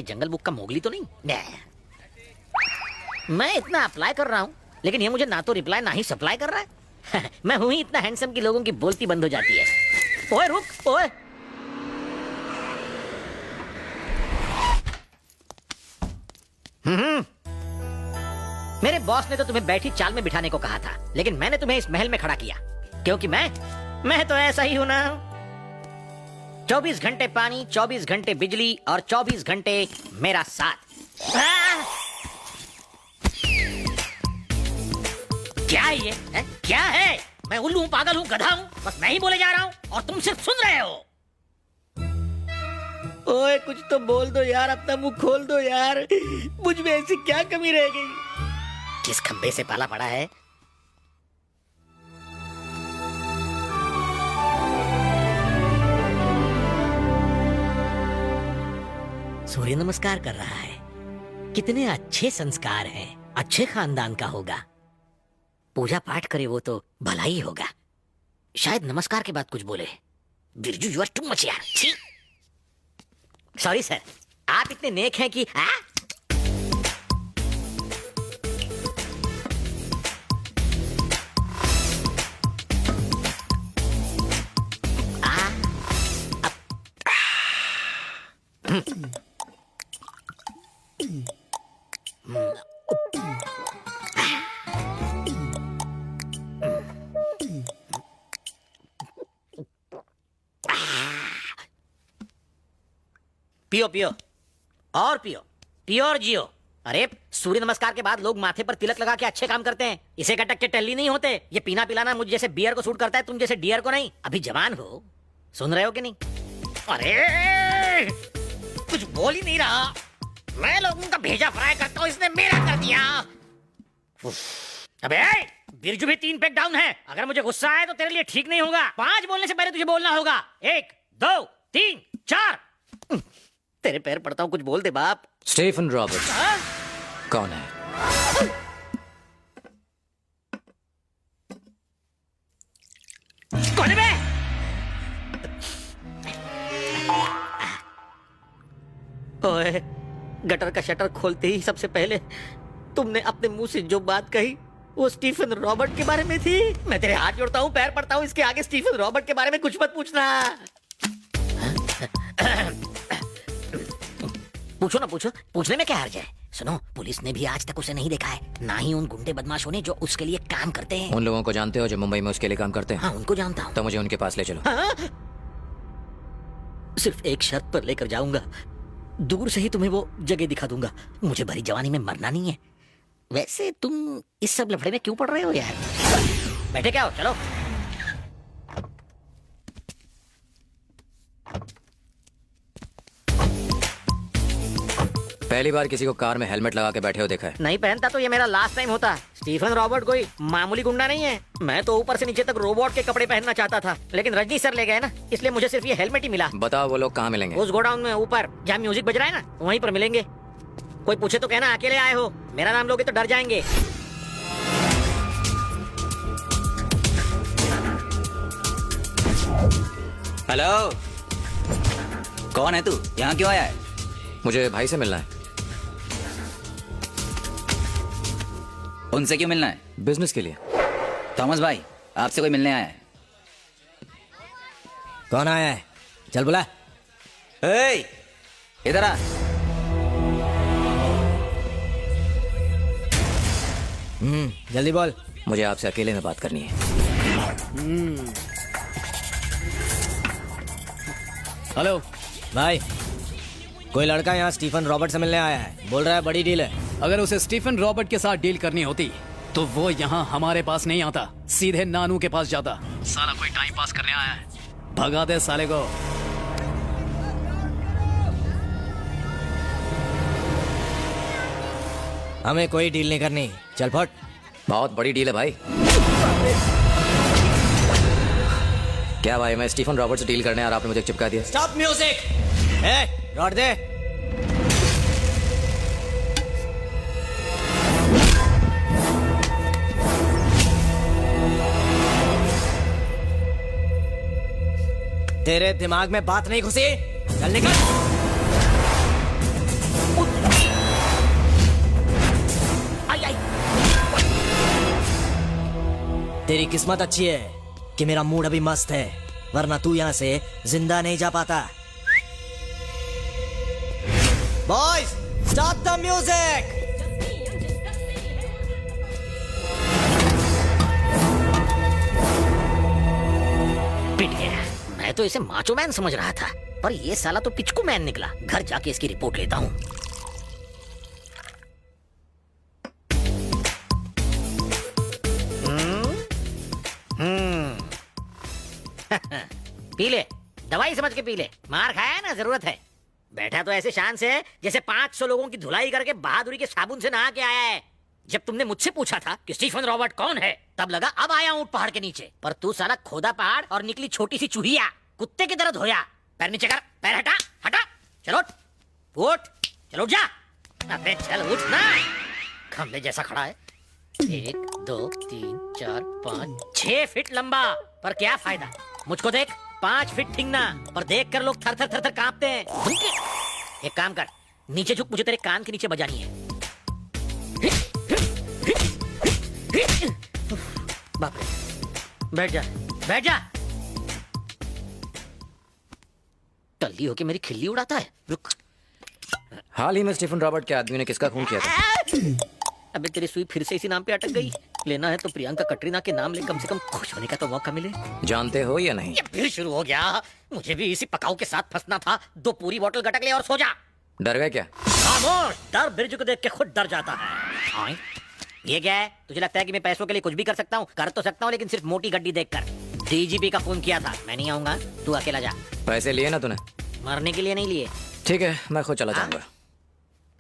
जंगल book का Mowgli तो नहीं? मैं इतना अप्लाई कर रहा हूँ लेकिन ये मुझे ना तो रिप्लाई ना ही सप्लाई कर रहा है। मैं हूँ ही इतना हैंडसम कि लोगों की बोलती बंद हो जाती है। ओए रुक ओए। मेरे बॉस ने तो तुम्हें बैठी चाल में बिठाने को कहा था, लेकिन मैंने तुम्हें इस महल में खड़ा किया क्योंकि मैं तो ऐसा ही हूं ना। 24 घंटे पानी, 24 घंटे बिजली और 24 घंटे मेरा साथ। क्या है ये? क्या है? मैं उल्लू हूं, पागल हूं, गधा हूं? बस मैं ही बोले जा रहा हूं और तुम सिर्फ सुन रहे हो। ओए कुछ तो बोल दो यार, अपना मुंह खोल दो यार। मुझ में ऐसी क्या कमी रह गई? किस खंबे से पाला पड़ा है? सूर्य नमस्कार कर रहा है। कितने अच्छे संस्कार हैं। अच्छे खानदान का होगा। पूजा पाठ करे वो तो भला ही होगा। शायद नमस्कार के बाद कुछ बोले। Birju you are too much यार। सॉरी सर, आप इतने नेक हैं कि पियो पियो और पियो, पियो और जियो। अरे सूर्य नमस्कार के बाद लोग माथे पर तिलक लगा के अच्छे काम करते हैं। इसे कटक के टल्ली नहीं होते। ये पीना पिलाना मुझ जैसे बियर को सूट करता है, तुम जैसे डियर को नहीं। अभी जवान हो, सुन रहे हो कि नहीं? अरे कुछ बोल ही नहीं रहा। मैं लोगों का भेजा फ्राई करता हूँ, इसने मेरा कर दिया। अबे बिरजू भी 3 पेग डाउन है। अगर मुझे गुस्सा आए तो तेरे लिए ठीक नहीं होगा। 5 बोलने से पहले तुझे बोलना होगा। 1 2 3 4। तेरे पैर पड़ता हूँ, कुछ बोल दे बाप। स्टीफन रॉबर्ट्स कौन है? कौन है बे? ओए, गटर का शटर खोलते ही सबसे पहले तुमने अपने मुंह से जो बात कही वो स्टीफन रॉबर्ट के बारे में थी। मैं तेरे हाथ जोड़ता हूँ, पैर पड़ता हूँ, इसके आगे स्टीफन रॉबर्ट के बारे में कुछ मत पूछना। पूछो ना, पूछो। पूछने में क्या हर्ज है? सुनो, पुलिस ने भी आज तक उसे नहीं देखा है, ना ही उन गुंडे बदमाशों ने जो उसके लिए काम करते हैं। उन लोगों को जानते हो जो मुंबई में उसके लिए काम करते हैं? हाँ, उनको जानता हूँ। तो मुझे उनके पास ले चलो। हाँ? सिर्फ एक शर्त पर लेकर जाऊंगा। दूर से ही तुम्हें वो जगह दिखा दूंगा। मुझे भरी जवानी में मरना नहीं है। वैसे तुम इस सब लफड़े में क्यों पड़ रहे हो यार? बैठे क्या हो? चलो। पहली बार किसी को कार में हेलमेट लगा के बैठे हो देखा है? नहीं पहनता तो ये मेरा लास्ट टाइम होता। स्टीफन रॉबर्ट कोई मामूली गुंडा नहीं है। मैं तो ऊपर से नीचे तक रोबोट के कपड़े पहनना चाहता था, लेकिन रजनी सर ले गए ना, इसलिए मुझे सिर्फ ये हेलमेट ही मिला। बताओ वो लोग कहाँ मिलेंगे? उस गोडाउन में ऊपर जहाँ म्यूजिक बज रहा है ना, वहीं पर मिलेंगे। कोई पूछे तो कहना अकेले आए हो। मेरा नाम लोगे तो डर जाएंगे। हेलो, कौन है तू? यहाँ क्यों आया है? मुझे भाई से मिलना है। उनसे क्यों मिलना है? बिजनेस के लिए। थॉमस भाई, आपसे कोई मिलने आया है। कौन आया है? चल बुला। ए, इधर आ। जल्दी बोल। मुझे आपसे अकेले में बात करनी है। हेलो भाई, कोई लड़का यहाँ स्टीफन रॉबर्ट से मिलने आया है। बोल रहा है बड़ी डील है। अगर उसे स्टीफन रॉबर्ट के साथ डील करनी होती तो वो यहाँ हमारे पास नहीं आता, सीधे नानू के पास जाता। साला कोई टाइम पास करने आया है, भगा दे साले को। हमें कोई डील नहीं करनी, चल फट। बहुत बड़ी डील है भाई। क्या भाई, मैं स्टीफन रॉबर्ट से डील करने और आपने मुझे चिपका दिया। Stop music. रॉड दे। तेरे दिमाग में बात नहीं घुसी? चल निकल। तेरी किस्मत अच्छी है कि मेरा मूड अभी मस्त है, वरना तू यहाँ से जिंदा नहीं जा पाता। Boys, start the music. पिट गया। मैं तो इसे माचो मैन समझ रहा था, पर ये साला तो पिचकू मैन निकला। घर जाके इसकी रिपोर्ट लेता हूँ। पी ले, दवाई समझ के पी ले। मार खाया है ना, जरूरत है। बैठा तो ऐसे शान से है जैसे 500 लोगों की धुलाई करके बहादुरी के साबुन से नहा के आया है। जब तुमने मुझसे पूछा था कि स्टीफन रॉबर्ट कौन है, तब लगा अब आया हूँ पहाड़ के नीचे, पर तू साला खोदा पहाड़ और निकली छोटी सी चूहिया। कुत्ते की तरह धोया। पैर नीचे कर, पैर हटा, हटा। चलो उठ, चलो उठ जा। अबे चल उठ ना, खंबे जैसा खड़ा है। 1 2 3 4 5 6 फीट लंबा, पर क्या फायदा। मुझको देख, 5 फीट ठिंगना, पर देख कर लोग थर थर थर थर कांपते हैं। एक काम कर, नीचे झुक, मुझे तेरे कान के नीचे बजानी है। बाप रे, बैठ जा, बैठ जा। टल्ली होके मेरी खिल्ली उड़ाता है। रुक। हाल ही में स्टीफन रॉबर्ट के आदमी ने किसका खून किया था? अबे तेरी सुई फिर से इसी नाम पे अटक गई। लेना है तो प्रियंका कटरीना के नाम ले, कम से कम खुश होने का तो मौका मिले। जानते हो या नहीं? ये फिर शुरू हो गया। मुझे भी इसी पकाऊ के साथ फंसना था। 2 पूरी बोतल गटक ले और सो जा। डर गए क्या? खामोश, डर बिरजू को देख के खुद डर जाता है। हाँ? ये क्या है? तुझे लगता है कि मैं पैसों के लिए कुछ भी कर सकता हूँ? कर तो सकता हूँ, लेकिन सिर्फ मोटी गड्डी देखकर। डीजीपी का फोन किया था, मैं नहीं आऊंगा, तू अकेला जा। पैसे लिए ना तूने? मरने के लिए नहीं लिए। ठीक है, मैं खुद चला जाऊंगा।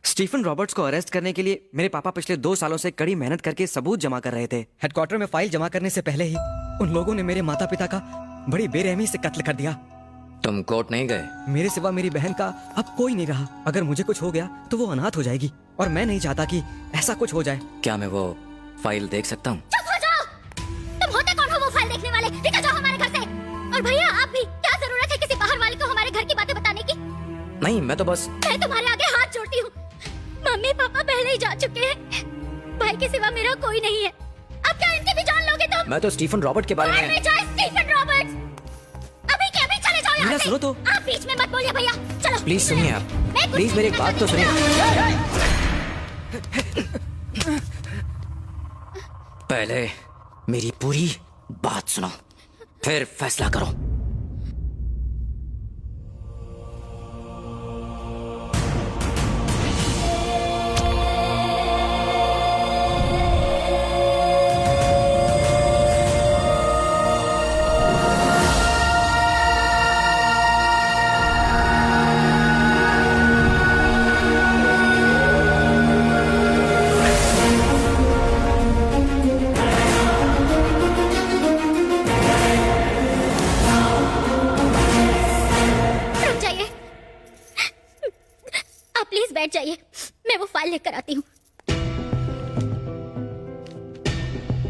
स्टीफन रॉबर्ट्स को अरेस्ट करने के लिए मेरे पापा पिछले 2 सालों से कड़ी मेहनत करके सबूत जमा कर रहे थे। हेडक्वार्टर में फाइल जमा करने से पहले ही उन लोगों ने मेरे माता पिता का बड़ी बेरहमी से कत्ल कर दिया। तुम कोर्ट नहीं गए? मेरे सिवा मेरी बहन का अब कोई नहीं रहा। अगर मुझे कुछ हो गया तो वो अनाथ हो जाएगी, और मैं नहीं चाहता कि ऐसा कुछ हो जाए। क्या मैं वो फाइल देख सकता हूँ? चुप हो जाओ। तुम होते कौन हो वो फाइल देखने वाले? निकल जाओ हमारे घर से। और भैया आप भी, क्या जरूरत है किसी बाहर वाले को हमारे घर की बातें बताने की? नहीं, मैं तो बस। मैं तुम्हारे आगे हाथ जोड़ती हूँ। मम्मी पापा पहले ही जा चुके हैं। भाई के सिवा मेरा कोई नहीं है। अब क्या इनकी भी जान लोगे तुम? मैं तो स्टीफन रॉबर्ट के बारे में। स्टीफन रॉबर्ट्स, अभी के अभी चले जाओ यहाँ से। सुनो तो। आप बीच में मत बोलिए भैया। चलो प्लीज सुनिए आप, मैं कुछ प्लीज मेरी एक बात तो सुनिए। पहले मेरी पूरी बात सुनो, फिर फैसला करो। बैठ जाइए, मैं वो फाइल लेकर आती हूँ।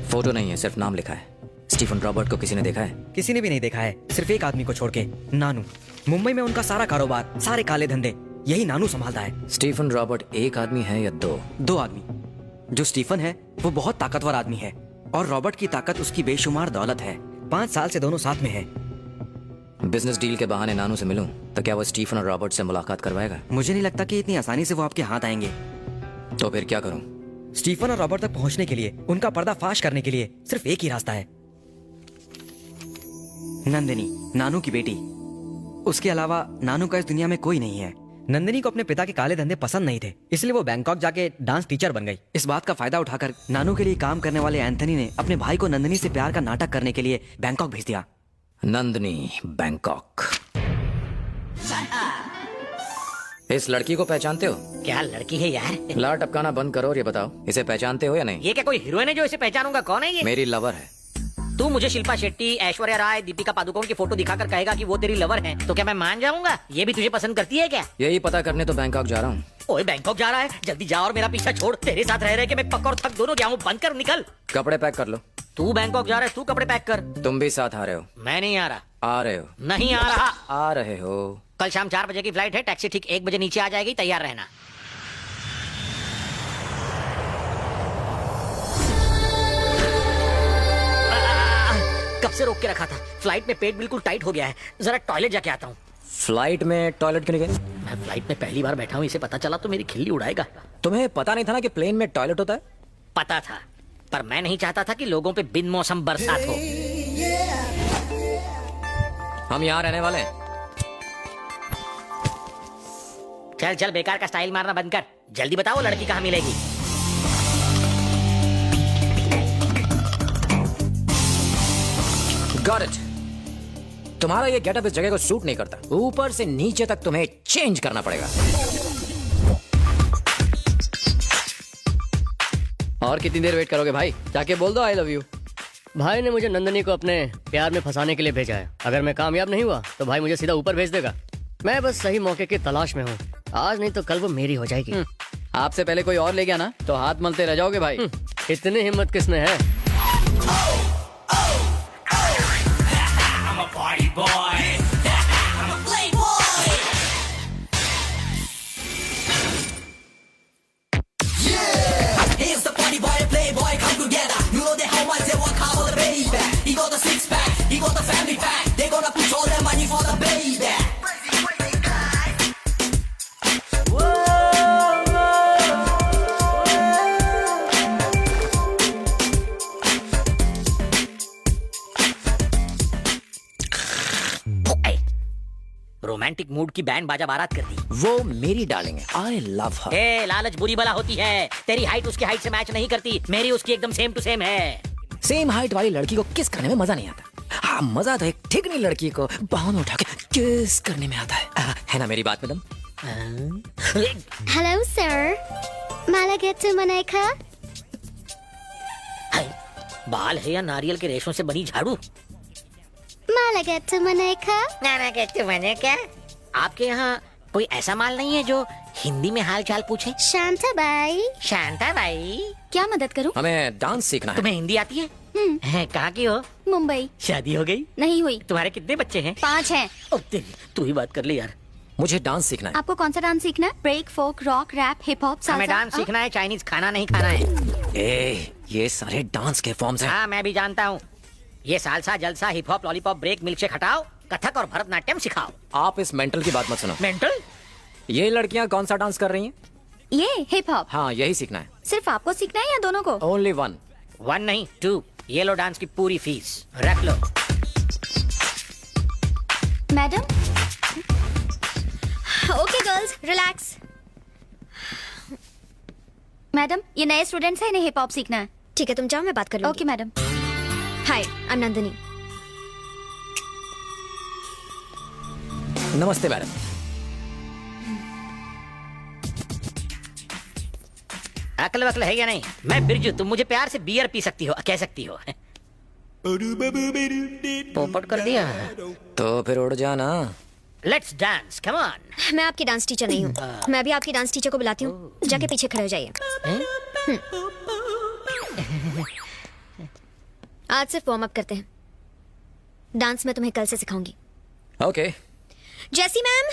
फोटो नहीं है, सिर्फ नाम लिखा है। स्टीफन रॉबर्ट को किसी ने देखा है? किसी ने भी नहीं देखा है, सिर्फ एक आदमी को छोड़ के, नानू। मुंबई में उनका सारा कारोबार, सारे काले धंधे यही नानू संभालता है। स्टीफन रॉबर्ट एक आदमी है या 2? 2 आदमी। जो स्टीफन है वो बहुत ताकतवर आदमी है, और रॉबर्ट की ताकत उसकी बेशुमार दौलत है। 5 साल से दोनों साथ में है। बिजनेस डील के बहाने नानू से मिलूं तो क्या वो स्टीफन और रॉबर्ट से मुलाकात करवाएगा? मुझे नहीं लगता कि इतनी आसानी से वो आपके हाथ आएंगे। तो फिर क्या करूं? स्टीफन और रॉबर्ट तक पहुंचने के लिए, उनका पर्दाफाश करने के लिए सिर्फ एक ही रास्ता है। नंदिनी, नानू की बेटी। उसके अलावा नानू का इस दुनिया में कोई नहीं है। नंदिनी को अपने पिता के काले धंधे पसंद नहीं थे, इसलिए वो बैंकॉक जाके डांस टीचर बन गई। इस बात का फायदा उठाकर नानू के लिए काम करने वाले एंथनी ने अपने भाई को नंदिनी से प्यार का नाटक करने के लिए बैंकॉक भेज दिया। नंदिनी, बैंकॉक। इस लड़की को पहचानते हो? क्या लड़की है यार? लार टपकाना बंद करो और ये बताओ, इसे पहचानते हो या नहीं? ये क्या कोई हीरोइन है जो इसे पहचानूंगा? कौन है ये? मेरी लवर है। तू मुझे शिल्पा शेट्टी, ऐश्वर्या राय, दीपिका पादुकोण की फोटो दिखाकर कहेगा कि वो तेरी लवर है, तो क्या मैं मान जाऊंगा? ये भी तुझे पसंद करती है क्या? यही पता करने तो बैंकॉक जा रहा हूँ। ओए बैंकॉक जा रहा है? जल्दी जा और मेरा पीछा छोड़। तेरे साथ रह रहे के मैं पक और थक दोनों गया हूँ। बंद कर, निकल। कपड़े पैक कर लो। तू बैंकॉक जा रहा है, तू कपड़े पैक कर। तुम भी साथ आ रहे हो? मैं नहीं आ रहा। आ रहे हो? नहीं आ रहा। आ रहे हो। कल शाम 4 बजे की फ्लाइट है, टैक्सी ठीक 1 बजे नीचे आ जाएगी, तैयार रहना। कब से रोक के रखा था? फ्लाइट में पेट बिल्कुल टाइट हो गया है, जरा टॉयलेट जाके आता हूँ। फ्लाइट में टॉयलेट क्यों नहीं गए? मैं फ्लाइट में पहली बार बैठा हूँ, इसे पता चला तो मेरी खिल्ली उड़ाएगा। तुम्हें पता नहीं था ना कि प्लेन में टॉयलेट होता है? पता था, पर मैं नहीं चाहता था कि लोगों पे बिन मौसम बरसात हो। हम यहाँ रहने वाले हैं। चल चल, बेकार का स्टाइल मारना बंद कर, जल्दी बताओ लड़की कहाँ मिलेगी। Got it. तुम्हारा ये गेटअप इस जगह को सूट नहीं करता। ऊपर से नीचे तक तुम्हें चेंज करना पड़ेगा। और कितनी देर वेट करोगे भाई? जाके बोल दो आई लव यू। भाई ने मुझे नंदनी को अपने प्यार में फंसाने के लिए भेजा है। अगर मैं कामयाब नहीं हुआ तो भाई मुझे सीधा ऊपर भेज देगा। मैं बस सही मौके की तलाश में हूँ। आज नहीं तो कल वो मेरी हो जाएगी। आपसे पहले कोई और ले गया ना तो हाथ मलते रह जाओगे भाई। इतनी हिम्मत किसमें है? रोमांटिक मूड की बैंड बाजा बारात कर दी। वो मेरी डार्लिंग है। आई लव हर। ए, लालच बुरी बला होती है। तेरी हाइट उसकी हाइट से मैच नहीं करती, मेरी उसकी एकदम सेम टू सेम है। सेम हाइट वाली लड़की को किस करने में मजा नहीं आता। हाँ, मजा तो एक ठिकनी लड़की को बाहों में उठा के किस करने में आता है ना मेरी बात मैडम? हेलो सर, माला गेट मनाइका। बाल है या नारियल के रेशों से बनी झाड़ू? माला गेट मनाइका। नाना कहते मैंने क्या? आपके यहाँ कोई ऐसा माल नहीं है जो हिंदी में हाल चाल पूछे? शांता बाई। शांता बाई, क्या मदद करूं? हमें डांस सीखना है। तुम्हें हिंदी आती है? कहाँ की हो? मुंबई। शादी हो गई? नहीं हुई। तुम्हारे कितने बच्चे हैं? 5 हैं। ओ तेरी, तू ही बात कर ले यार। मुझे डांस सीखना है। आपको कौन सा डांस सीखना है? ब्रेक, फोक, रॉक, रैप, हिप हॉप, हमें डांस सीखना है, चाइनीज खाना नहीं खाना है। ए, ये सारे डांस के फॉर्म्स हैं। हाँ, मैं भी जानता हूँ। ये सालसा, जलसा, hip hop, lollipop, break, milkshake हटाओ, कथक और भरतनाट्यम सिखाओ। आप इस मेंटल की बात मत सुनो। मेंटल? ये लड़कियां कौन सा डांस कर रही हैं? ये हिप हॉप। हाँ, यही सीखना है। सिर्फ आपको सीखना है या दोनों को? Only one. 1 नहीं 2। ये लो डांस की पूरी फीस, रख लो। Madam. Okay girls, relax. Madam, ये नए स्टूडेंट्स हैं, इन्हें हिप हॉप सीखना है। ठीक है, तुम जाओ, मैं बात कर लूंगी। Okay madam. Hi, I am Nandini. नमस्ते मैडम। अकल वकल है या नहीं? मैं बिरजू, तुम मुझे प्यार से बियर पी सकती हो, कह सकती हो। पोपट कर दिया। तो फिर उड़ जाना। Let's dance, come on. मैं आपकी डांस टीचर नहीं हूँ। मैं अभी आपकी डांस टीचर को बुलाती हूँ। जाके पीछे खड़े हो जाइए। आज सिर्फ वार्म अप करते हैं। डांस मैं तुम्हें कल से सिखाऊंगी। ओके। जैसी मैम।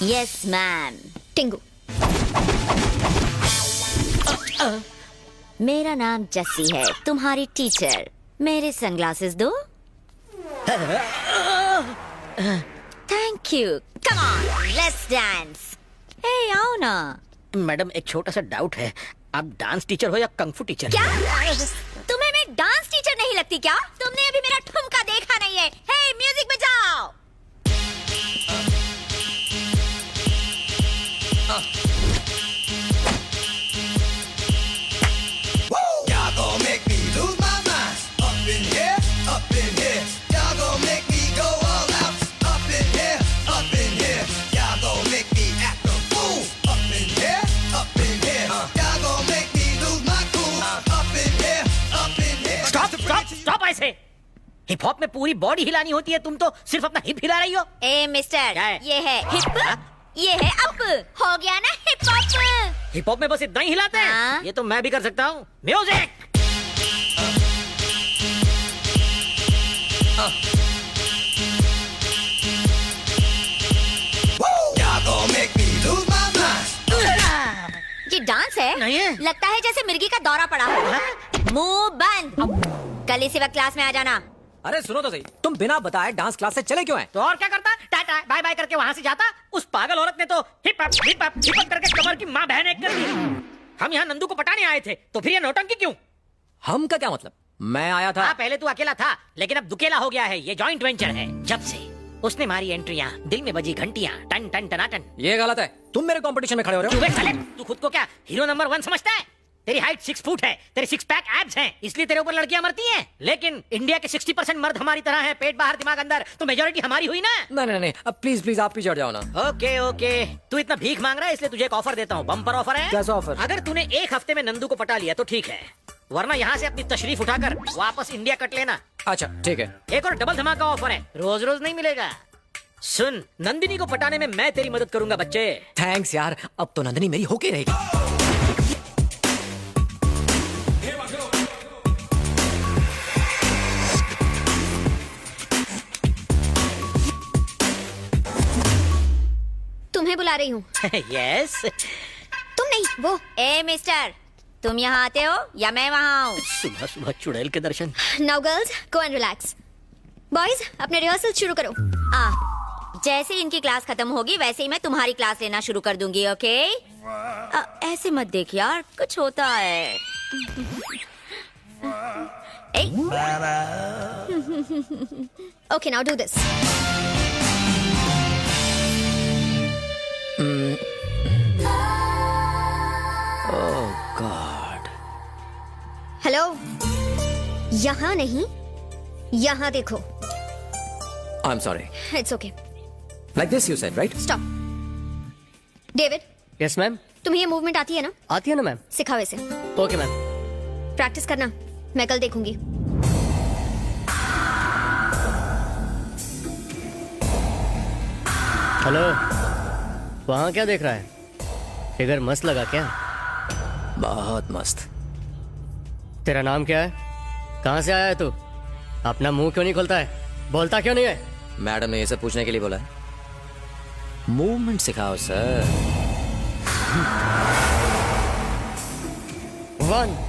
Yes ma'am. टिंगू। मेरा नाम जस्सी है, तुम्हारी टीचर। मेरे सनग्लासेस दो। Thank you. Come on, let's dance. ए, आओ ना। मैडम, एक छोटा सा डाउट है, आप डांस टीचर हो या कंगफू टीचर? क्या तुम्हें मैं डांस टीचर नहीं लगती क्या? तुमने अभी मेरा ठुमका देखा नहीं है। हे, म्यूजिक बजाओ। स्टॉप ऐसे। हिप हॉप में पूरी बॉडी हिलानी होती है, तुम तो सिर्फ अपना हिप हिला रही हो। ए मिस्टर, क्या है? ये है हिप, ये है अप, हो गया ना हिप हॉप। हिप हॉप में बस इतना ही हिलाते हैं? हाँ। ये तो मैं भी कर सकता हूँ। म्यूजिक। ये डांस है? नहीं है। लगता है जैसे मिर्गी का दौरा पड़ा हो। मुंह बंद। कल इसी वक्त क्लास में आ जाना। अरे सुनो तो सही, तुम बिना बताए डांस क्लास से चले क्यों हैं? तो और क्या करता? टाटा बाय बाय करके वहाँ से जाता। उस पागल औरत ने तो hip hop hip hop hip hop करके कमर की माँ बहन एक कर दी। हम यहाँ नंदू को पटाने आए थे, तो फिर ये नौटंकी क्यों? हम का क्या मतलब? मैं आया था। हाँ, पहले तू अकेला था, लेकिन अब दुकेला हो गया है। ये जॉइंट वेंचर है। जब से उसने मारी एंट्रियां, दिल में बजी घंटियां, टन टन टनाटन। ये गलत है, तुम मेरे कंपटीशन में खड़े हो रहे हो। चुप साले, तू खुद को क्या हीरो नंबर 1 समझता है? तेरी हाइट 6 फुट है, तेरे 6 पैक एब्स हैं, इसलिए तेरे ऊपर लड़कियां मरती हैं। लेकिन इंडिया के 60% मर्द हमारी तरह हैं, पेट बाहर दिमाग अंदर, तो मेजोरिटी हमारी हुई ना। नहीं नहीं, अब प्लीज प्लीज आप पीछे हट जाओ ना। ओके ओके, तू इतना भीख मांग रहा है, इसलिए तुझे एक ऑफर देता हूँ। बम्पर ऑफर है। कैसा ऑफर? अगर तूने एक हफ्ते में नंदू को पटा लिया तो ठीक है, वरना यहाँ से अपनी तशरीफ उठाकर वापस इंडिया कट लेना। अच्छा ठीक है। एक और डबल धमाका ऑफर है, रोज रोज नहीं मिलेगा। सुन, नंदिनी को पटाने में मैं तेरी मदद करूंगा बच्चे। थैंक्स यार, अब तो नंदनी मेरी होके रहेगी। तुम्हें बुला रही हूँ। यस। तुम नहीं, वो। ए मिस्टर, तुम यहाँ आते हो या मैं वहाँ आऊँ? सुबह सुबह चुड़ैल के दर्शन। Now girls, go and relax. Boys, अपने रिहर्सल शुरू करो। जैसे ही इनकी क्लास खत्म होगी वैसे ही मैं तुम्हारी क्लास लेना शुरू कर दूंगी, ओके? ऐसे मत देख यार, कुछ होता है। Okay, now do this. Oh God. Hello, यहाँ नहीं, यहाँ देखो। I am sorry. It's okay. Like this you said, right? Stop. David, yes ma'am. तुम्हें ये मूवमेंट आती है ना? आती है ना मैम। सिखाओ इसे। Okay ma'am. प्रैक्टिस करना, मैं कल देखूंगी। हेलो, वहाँ क्या देख रहा है? फिगर मस्त लगा क्या? बहुत मस्त। तेरा नाम क्या है? कहाँ से आया है तू? अपना मुंह क्यों नहीं खोलता है? बोलता क्यों नहीं है? मैडम ने ये सब पूछने के लिए बोला है। मूवमेंट सिखाओ सर। 1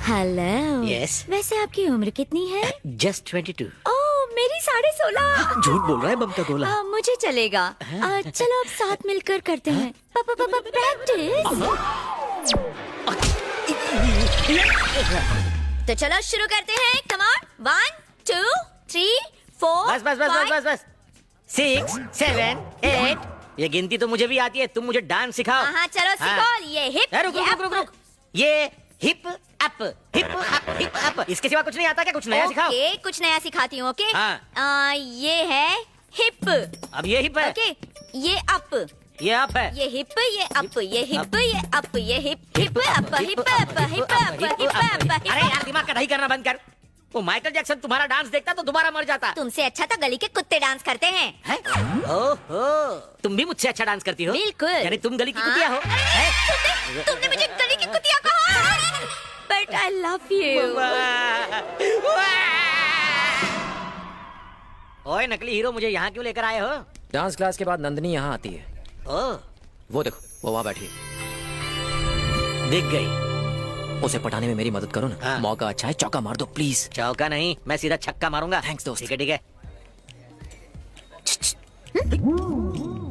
हेलो। यस। वैसे आपकी उम्र कितनी है? जस्ट 22। ओह, मेरी 16.5। झूठ बोल रहा है बम का गोला। मुझे चलेगा। चलो अब साथ मिलकर करते हैं। प्रैक्टिस। तो चलो शुरू करते हैं। Come on. 1 2 3 4। बस बस बस बस बस बस। 6 7 8। ये गिनती तो मुझे भी आती है, तुम मुझे डांस सिखाओ। हाँ चलो सीखो। ये हिप, रुक रुक रुक रुक रुक। ये hip up hip up hip up. इसके सिवा कुछ नहीं आता क्या? कुछ नया सिखाओ। ओके, कुछ नया सिखाती हूँ। ओके। हाँ। ये है हिप। अब ये हिप है। ओके, ये अप। ये अप है। ये हिप, ये अप, ये हिप, ये अप, ये hip, hip up, hip up, hip up, hip up. अरे यार, दिमाग का दही करना बंद कर। वो माइकल जैक्सन तुम्हारा डांस देखता तो दोबारा मर जाता। तुमसे अच्छा तो गली के कुत्ते डांस करते हैं। हैं? ओहो, तुम भी मुझसे अच्छा डांस करती हो? बिल्कुल। यानी तुम गली की हाँ? कुतिया हो? हैं? तुमने मुझे गली की कुतिया कहा। But I love you. ओए नकली हीरो, मुझे यहाँ क्यों लेकर आए हो? डांस क्लास के बाद नंदनी यहाँ आती है। ओह, वो देखो, वो वहाँ बैठी है। दिख गई। उसे पटाने में मेरी मदद करो ना। हाँ। मौका अच्छा है, चौका मार दो प्लीज। चौका नहीं, मैं सीधा छक्का मारूंगा। थैंक्स दोस्त। ठीक है ठीक है।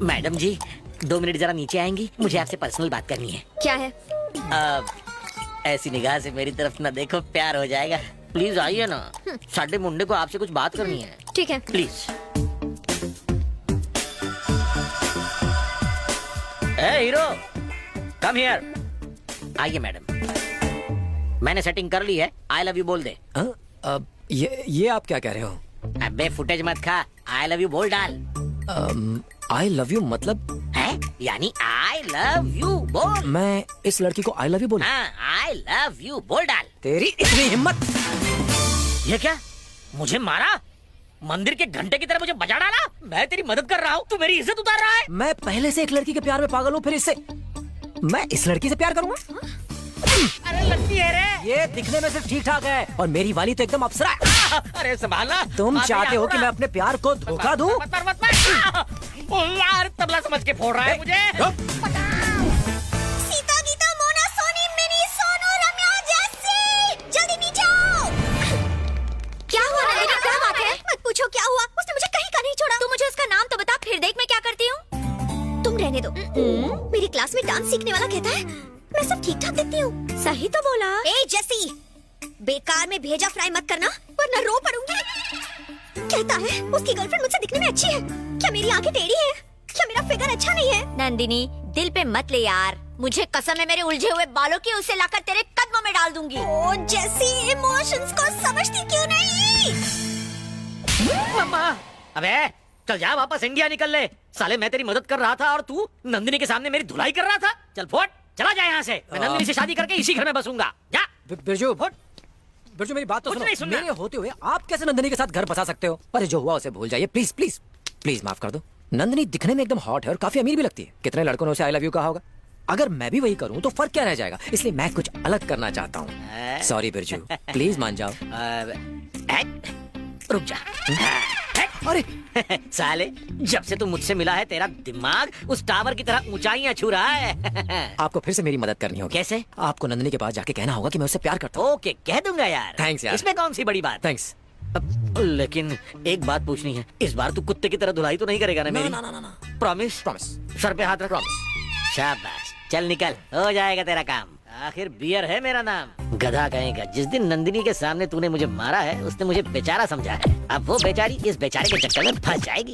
मैडम जी, 2 मिनट जरा नीचे आएंगी? मुझे आपसे पर्सनल बात करनी है। क्या है? ऐसी निगाह से मेरी तरफ ना देखो, प्यार हो जाएगा। प्लीज आइए ना, साडे मुंडे को आपसे कुछ बात करनी है। ठीक है। Please. A hero, come here. आइए मैडम, मैंने सेटिंग कर ली है। आई लव यू बोल दे। ये आप क्या कह रहे हो? अबे फुटेज मत खा, आई लव यू बोल डाल। आई लव यू मतलब? है यानी आई लव यू बोल। मैं इस लड़की को आई लव यू बोलूं? हाँ, आई लव यू बोल डाल। तेरी इतनी हिम्मत! ये क्या, मुझे मारा? मंदिर के घंटे की तरह मुझे बजा डाला। मैं तेरी मदद कर रहा हूँ, तू मेरी इज्जत उतार रहा है। मैं पहले से एक लड़की के प्यार में पागल हूँ, फिर इससे मैं इस लड़की से प्यार करूंगा? अरे लगती है रे। ये दिखने में सिर्फ ठीक ठाक है और मेरी वाली तो एकदम अप्सरा है। अरे संभालना। तुम आगे चाहते हो आगे कि ना। मैं अपने प्यार को धोखा दूं? मत मार, मत मार। ओ यार, तबला समझ के फोड़ रहा है मुझे। सीता गीता मोना सोनी मिनी सोनू रम्या जैसी जल्दी नीचे आओ। क्या हुआ नंदिनी, क्या बात है? मत पूछो क्या हुआ, उसने मुझे कहीं का नहीं छोड़ा। तू मुझे उसका नाम तो बता, फिर देख मैं क्या करती हूँ। तुम रहने दो। मेरी क्लास में डांस सीखने वाला कहता है मैं सब ठीक ठाक दिखती हूँ। सही तो बोला। ए जैसी, बेकार में भेजा फ्राई मत करना वरना रो पड़ूंगी। कहता है उसकी गर्लफ्रेंड मुझसे दिखने में अच्छी है। क्या मेरी आंखें टेढ़ी हैं? क्या मेरा फिगर अच्छा नहीं है? नंदिनी दिल पे मत ले यार, मुझे कसम है मेरे उलझे हुए बालों की, उसे लाकर तेरे कदमों में डाल दूंगी। ओ जैसी, इमोशंस को समझती क्यों नहीं? मम्मा, अबे चल जा, वापस इंडिया निकल ले। साले मैं तेरी मदद कर रहा था और तू नंदिनी के सामने मेरी धुलाई कर रहा था। चल फोट, चला जा यहाँ से। मैं नंदिनी से शादी करके इसी घर में बसूंगा। जा बिरजू, फोट। बिरजू मेरी बात तो कुछ नहीं सुनो। सुनना। मेरे होते हुए आप कैसे नंदिनी के साथ घर बसा सकते हो? अरे जो हुआ उसे भूल जाइए, प्लीज प्लीज प्लीज माफ कर दो। नंदिनी दिखने में एकदम हॉट है और काफी अमीर भी लगती है। कितने लड़कों ने उसे आई लव यू कहा होगा। अगर मैं भी वही करूं तो फर्क क्या रह जाएगा? इसलिए मैं कुछ अलग करना चाहता हूँ। सॉरी बिरजू, प्लीज मान जाओ। रुक जा। अरे साले, जब से तू मुझसे मिला है तेरा दिमाग उस टावर की तरह ऊंचाइयां छू रहा है। आपको फिर से मेरी मदद करनी होगी। कैसे? आपको नंदिनी के पास जाके कहना होगा कि मैं उससे प्यार करता हूँ। ओके, कह दूंगा यार। Thanks यार। इसमें कौन सी बड़ी बात? थैंक्स। लेकिन एक बात पूछनी है, इस बार तू कुत्ते की तरह धुलाई तो नहीं करेगा ना मेरी? ना। प्रॉमिस? प्रॉमिस। सर पे हाथ रख। प्रॉमिस। शाबाश, चल निकल, हो जाएगा तेरा काम। आखिर बियर है मेरा नाम। गधा कहेगा, जिस दिन नंदिनी के सामने तूने मुझे मारा है उसने मुझे बेचारा समझा है। अब वो बेचारी इस बेचारे के चक्कर में फंस जाएगी।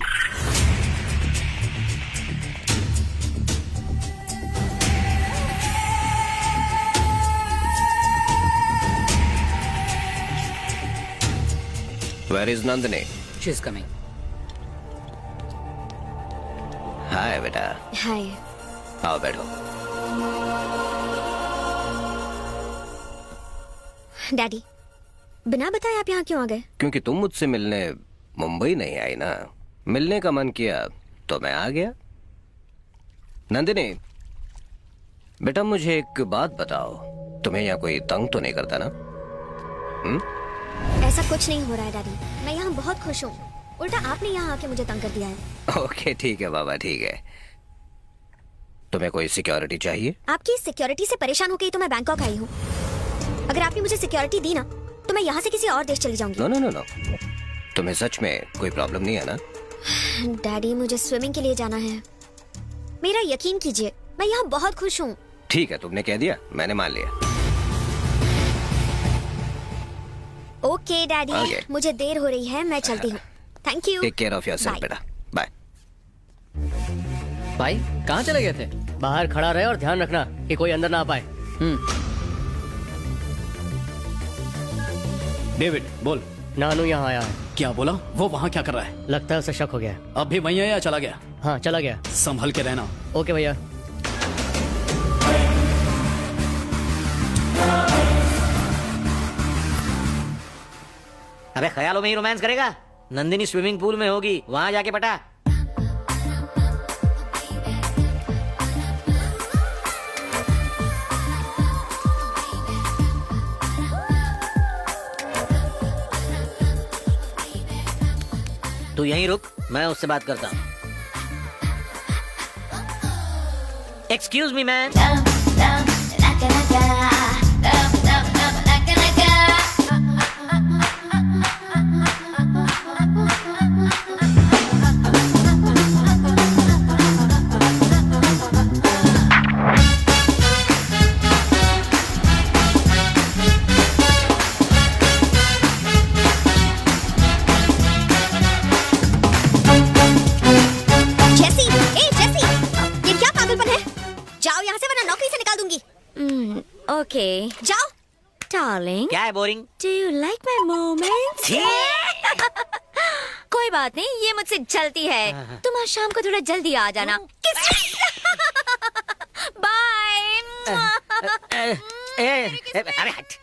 Where is Nandini? She is coming. Hi बेटा, हाय। आओ बैठो। डैडी, बिना बताए आप यहाँ क्यों आ गए? क्योंकि तुम मुझसे मिलने मुंबई नहीं आई ना, मिलने का मन किया तो मैं आ गया। नंदिनी बेटा, मुझे एक बात बताओ, तुम्हें यहाँ कोई तंग तो नहीं करता ना? ऐसा कुछ नहीं हो रहा है डैडी, मैं यहाँ बहुत खुश हूँ। उल्टा आपने यहाँ आके मुझे तंग कर दिया है। ओके ठीक है बाबा, ठीक है। तुम्हें कोई सिक्योरिटी चाहिए? आपकी सिक्योरिटी से परेशान होकर ही तो मैं बैंकॉक आई हूँ। अगर आपने मुझे सिक्योरिटी दी ना तो मैं यहाँ से किसी और देश चली जाऊंगी। नो नो नो नो, तुम्हें सच में कोई प्रॉब्लम नहीं है ना? डैडी, मुझे स्विमिंग के लिए जाना है। मेरा यकीन कीजिए, मैं यहाँ बहुत खुश हूँ। ठीक है, तुमने कह दिया, मैंने मान लिया। Okay daddy, Okay. मुझे देर हो रही है, मैं चलती हूँ। Thank you. Take care of yourself Bye. बेटा, बाय। भाई कहाँ चले गए थे? बाहर खड़ा रहे और ध्यान रखना कि कोई अंदर ना आ पाए। डेविड बोल। नानू यहाँ आया है। क्या बोला? वो वहाँ क्या कर रहा है? लगता है उसे शक हो गया है। अब भी वहीं है या चला गया? हाँ, चला गया। संभल के रहना। ओके भैया। अबे ख्यालों में ही रोमांस करेगा? नंदिनी स्विमिंग पूल में होगी, वहां जाके पटा। तू यहीं रुक, मैं उससे बात करता हूँ। Excuse me man. जेसी, ए जेसी, ये क्या पागलपन है? जाओ यहाँ से वरना नौकरी से निकाल दूंगी। ओके, जाओ। डार्लिंग, क्या है boring? Do you like my moments? कोई बात नहीं, ये मुझसे चलती है। तुम आज शाम को थोड़ा जल्दी आ जाना। बाय। अरे हट।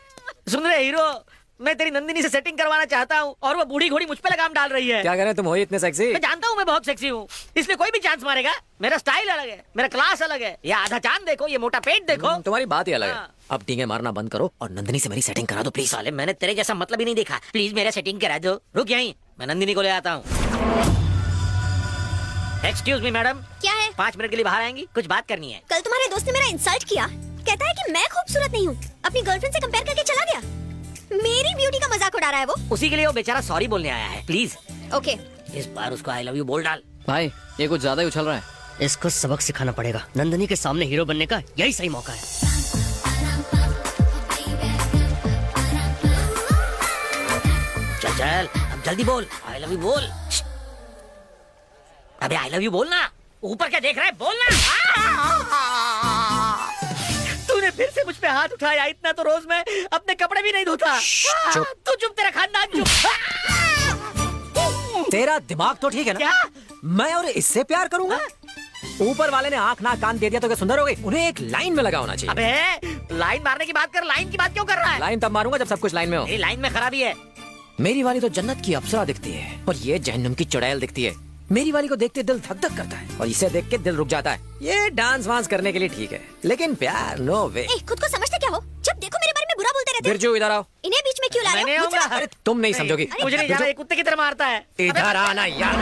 सुन रहे हीरो, मैं तेरी नंदिनी से सेटिंग करवाना चाहता हूँ और वो बूढ़ी घोड़ी मुझ पे लगाम डाल रही है। क्या कह रहे हैं तुम, हो ही इतने सेक्सी? मैं जानता हूँ मैं बहुत सेक्सी हूँ, इसलिए कोई भी चांस मारेगा। मेरा स्टाइल अलग है, मेरा क्लास अलग है। ये आधा चांद देखो, ये मोटा पेट देखो। तुम्हारी बात ही अलग है। हाँ। अब टींगे मारना बंद करो और नंदिनी से मेरी सेटिंग करा दो प्लीज। साले मैंने तेरे जैसा मतलब ही नहीं देखा। प्लीज मेरा सेटिंग करा दो। रुक यहीं, मैं नंदिनी को ले आता हूँ। एक्सक्यूज मी मैडम, क्या है? 5 मिनट के लिए बाहर आएंगी, कुछ बात करनी है। कल तुम्हारे दोस्त ने मेरा इंसल्ट किया, कहता है कि मैं खूबसूरत नहीं हूँ, अपनी गर्लफ्रेंड से कंपेयर करके चला गया। मेरी ब्यूटी का मजाक उड़ा रहा है वो। उसी के लिए वो बेचारा सॉरी बोलने आया है। Please okay. इस बार उसको आई लव यू बोल डाल। भाई ये कुछ ज्यादा ही उछल रहा है। इसको सबक सिखाना पड़ेगा। नंदिनी के सामने हीरो बनने का यही सही मौका है। चल चल, अब जल्दी बोल, आई लव यू बोल। अबे आई लव यू बोलना, ऊपर क्या देख रहा है, बोलना। तूने फिर से मुझ पे हाथ उठाया, इतना तो रोज मैं अपने कपड़े भी नहीं धोता। चुप। तू चुप, तेरा खानदान चुप। तेरा दिमाग तो ठीक है ना? क्या? मैं और इससे प्यार करूंगा? ऊपर वाले ने आंख नाक कान दे दिया तो क्या सुंदर हो गई? उन्हें एक लाइन में लगा होना चाहिए। अबे लाइन मारने की बात कर, लाइन की बात क्यों कर रहा है? लाइन तब मारूंगा जब सब कुछ लाइन में हो। मेरी लाइन में खराबी है। मेरी वाली तो जन्नत की अप्सरा दिखती है और ये जहन्नम की चुड़ैल दिखती है। मेरी वाली को देखते दिल धक धक करता है और इसे देख के दिल रुक जाता है। ये डांस वांस करने के लिए ठीक है, लेकिन प्यार नो वे। खुद को समझते क्या हो? जब देखो मेरे बारे में बुरा बोलते रहते हो। बिरजू इधर आओ। इन्हें बीच में क्यों ला रहे मैंने हो? आऊंगा। मुझे- अरे तुम नहीं समझोगी। मुझे नहीं जाना, ये कुत्ते की तरह मारता है। इधर आना यार।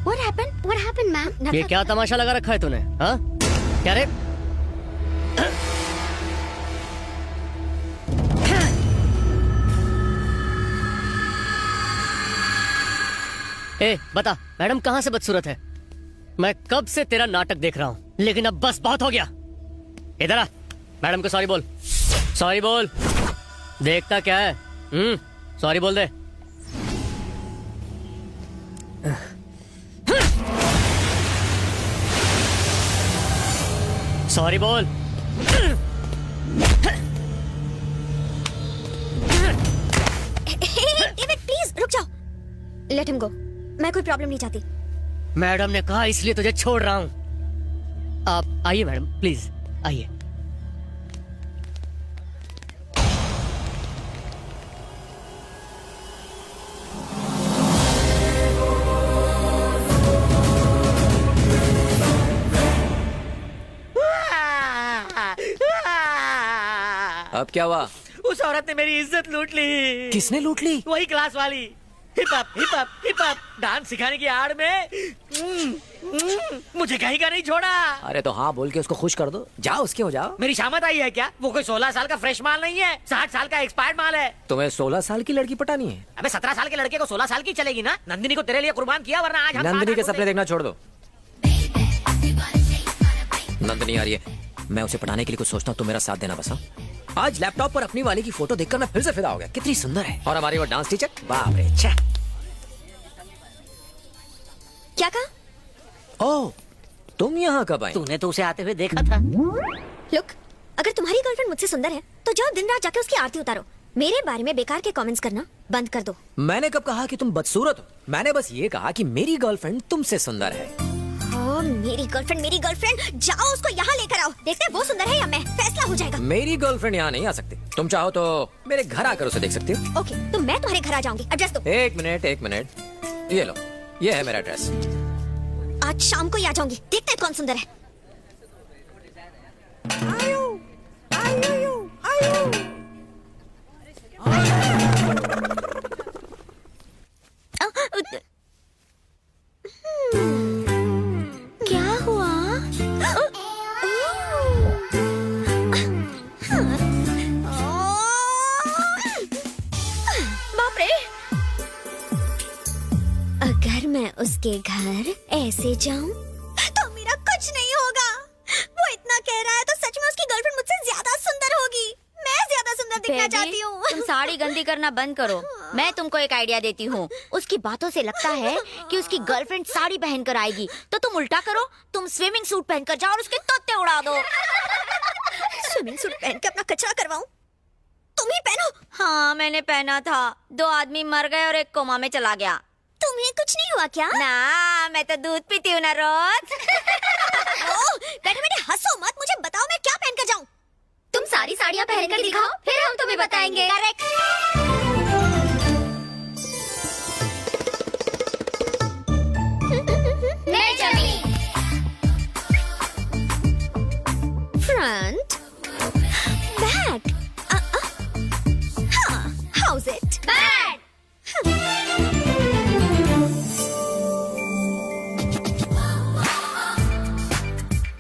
What happened? What happened, ma'am? ये क्या तमाशा लगा रखा है तूने? हाँ क्या रे? ए बता, मैडम कहाँ से बदसूरत है? मैं कब से तेरा नाटक देख रहा हूँ, लेकिन अब बस बहुत हो गया। इधर आ, मैडम को सॉरी बोल। सॉरी बोल। देखता क्या है? सॉरी बोल दे। सॉरी बोल। डेविड प्लीज रुक जाओ। Let him go. मैं कोई प्रॉब्लम नहीं चाहती। मैडम ने कहा इसलिए तुझे छोड़ रहा हूँ। आप आइए मैडम, प्लीज आइए। अब क्या हुआ? उस औरत ने मेरी इज्जत लूट ली। किसने लूट ली? वही क्लास वाली। Hip hop hip hop hip hop dance सिखाने की आड़ में मुझे कहीं का नहीं छोड़ा। अरे तो हाँ बोल के उसको खुश कर दो। जाओ उसके हो जाओ। मेरी शामत आई है क्या? वो कोई 16 साल का फ्रेश माल नहीं है, 60 साल का एक्सपायर्ड माल है। तुम्हें 16 साल की लड़की पटानी है? अबे 17 साल के लड़के को 16 साल की चलेगी ना? नंदिनी को तेरे लिए कुर्बान किया, वरना आज हम नंदिनी के साथ सपने देखना छोड़ दो। नंदिनी आ रही है, मैं उसे पढ़ाने के लिए कुछ सोचता हूँ, तुम मेरा साथ देना बस। हाँ? आज लैपटॉप पर अपनी वाली की फोटो देखकर मैं फिर से फिदा हो गया। कितनी सुंदर है। और हमारी वो डांस टीचर, बाप रे छे। क्या कहा? ओह, तुम यहाँ कब आई? तूने तो उसे आते हुए देखा था। लुक, अगर तुम्हारी गर्लफ्रेंड मुझसे सुंदर है तो जाओ दिन रात जाके उसकी आरती उतारो। मेरे बारे में बेकार के कमेंट्स करना बंद कर दो। मैंने कब कहा कि तुम बदसूरत हो? मैंने बस ये कहा कि मेरी गर्लफ्रेंड तुमसे सुंदर है। हाँ, मेरी गर्लफ्रेंड, जाओ उसको यहाँ लेकर आओ। देखते हैं वो सुंदर है या मैं, फैसला हो जाएगा। मेरी गर्लफ्रेंड यहाँ नहीं आ सकती। तुम चाहो तो मेरे घर आकर उसे देख सकती हो। ओके, तो मैं तुम्हारे घर आ जाऊंगी। एड्रेस दो। एक मिनट, ये लो, ये है मेरा एड्रेस। आज शाम को ही आ जाऊंगी। देखते हैं कौन सुंदर है। क्या हुआ? बाप रे! अगर मैं उसके घर ऐसे जाऊं तो मेरा कुछ नहीं होगा। वो इतना कह रहा है तो सच में उसकी गर्लफ्रेंड मुझसे ज्यादा सुंदर होगी। मैं ज्यादा सुंदर दिखना चाहती हूँ। तुम साड़ी गंदी करना बंद करो। मैं तुमको एक आइडिया देती हूँ। उसकी बातों से लगता है कि उसकी गर्लफ्रेंड साड़ी पहनकर आएगी, तो तुम उल्टा करो, तुम स्विमिंग सूट पहनकर जाओ और उसके तोते उड़ा दो। स्विमिंग सूट पहन के अपना कचरा करवाऊं? तुम ही पहनो। हाँ, मैंने पहना था। 2 आदमी मर गए और एक कोमा में चला गया। तुम्हें कुछ नहीं हुआ क्या? ना, मैं तो दूध पीती हूँ ना रोज। बैठे बैठे हंसो मत, मुझे बताओ मैं क्या पहन कर जाऊं? तुम सारी साड़ियाँ पहनकर दिखाओ, फिर हम तुम्हें बताएंगे। करेक्ट। मैं चली। Front, back, how's it? Bad.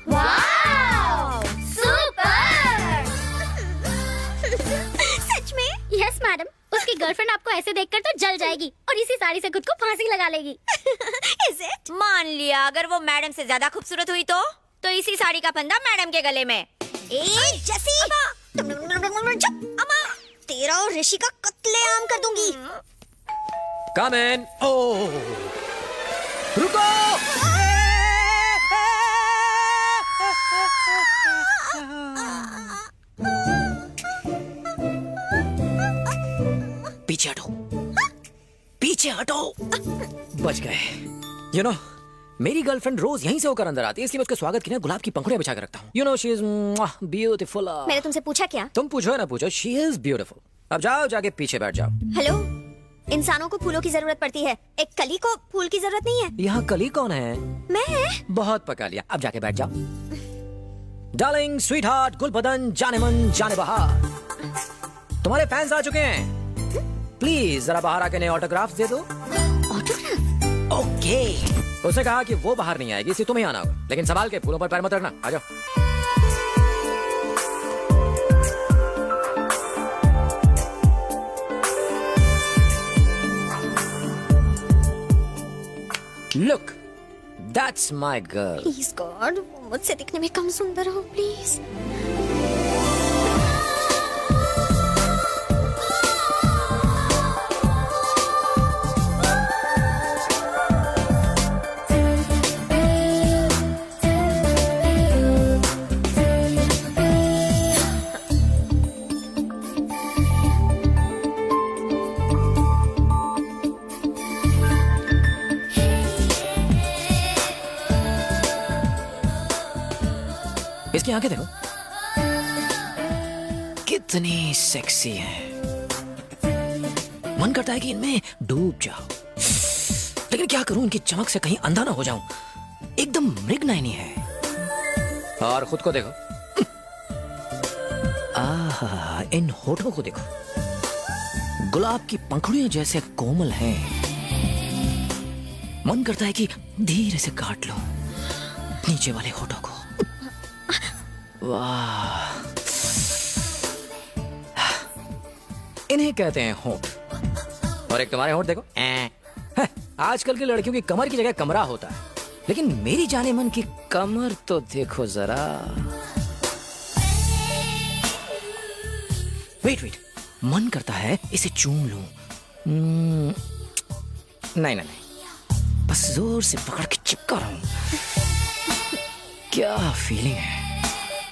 Wow, super. सच में? यस मैडम, उसकी गर्लफ्रेंड आपको ऐसे देखकर तो जल जाएगी और इसी साड़ी से खुद को फांसी लगा लेगी। Is it? मान लिया अगर वो मैडम से ज्यादा खूबसूरत हुई तो इसी साड़ी का फंदा मैडम के गले में। ए जसी, चुप अम्मा, तेरा और ऋषि का कत्लेआम कर दूंगी। कम इन। ओह, रुको। पीछे हटो, पीछे हटो। बच गए। यू नो, मेरी गर्लफ्रेंड रोज यहीं से होकर अंदर आती है, इसलिए मैं उसके स्वागत के लिए गुलाब की पंखुड़ियां बिछा कर रखता हूँ। You know, she is beautiful. मैंने तुमसे पूछा क्या? तुम पूछो या ना पूछो, शी इज ब्यूटीफुल। अब जाओ, जाके पीछे बैठ जाओ। हेलो, इंसानों को फूलों की जरूरत पड़ती है, एक कली को फूल की जरूरत नहीं है। यहाँ कली कौन है? मैं? बहुत पका लिया, अब जाके बैठ जाओ। डार्लिंग, स्वीट हार्ट, गुलबदन, जाने मन जाने बहार, तुम्हारे फैंस आ चुके हैं। प्लीज जरा बाहर आके नए ऑटोग्राफ दे दो। ऑटोग्राफ? ओके। उसने कहा कि वो बाहर नहीं आएगी, इसलिए तुम्हें आना होगा, लेकिन संभाल के, फूलों पर पैर मत रखना। आ जाओ। Look, that's my girl. Please God, मुझसे दिखने में कम सुंदर हो प्लीज। इसकी आंखें देखो, कितनी सेक्सी है। मन करता है कि इनमें डूब जाओ, लेकिन क्या करूं, इनकी चमक से कहीं अंधा ना हो जाऊं। एकदम मृगनयनी है। और खुद को देखो, आहा, इन होठों को देखो, गुलाब की पंखुड़ियां जैसे कोमल हैं। मन करता है कि धीरे से काट लो नीचे वाले होठों को। वाह, इन्हें कहते हैं होंठ। और एक तुम्हारे होंठ देखो। आजकल की लड़कियों की कमर की जगह कमरा होता है, लेकिन मेरी जाने मन की कमर तो देखो जरा। वेट वेट, मन करता है इसे चूम लूं। नहीं नहीं नहीं, बस जोर से पकड़ के चिपका रहा हूं। क्या फीलिंग है।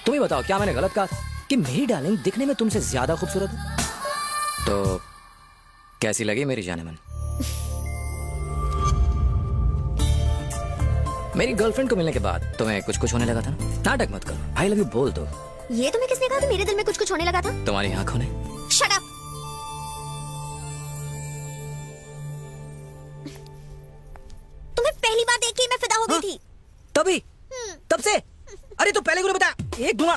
तुम ही बताओ, क्या मैंने गलत कहा था कि मेरी डार्लिंग दिखने में तुमसे ज्यादा खूबसूरत है? तो कैसी लगी मेरी जाने मन? मेरी गर्लफ्रेंड को मिलने के बाद तुम्हें कुछ कुछ होने लगा था ना? नाटक मत करो, आई लव यू बोल दो। ये तुम्हें किसने कहा कि मेरे दिल में कुछ कुछ होने लगा था? तुम्हारी आंखों ने। Shut up. तुम्हें पहली बार देख के मैं फिदा हो गई थी। तभी? तब से? अरे तो पहले क्यों बता? एक दूंगा।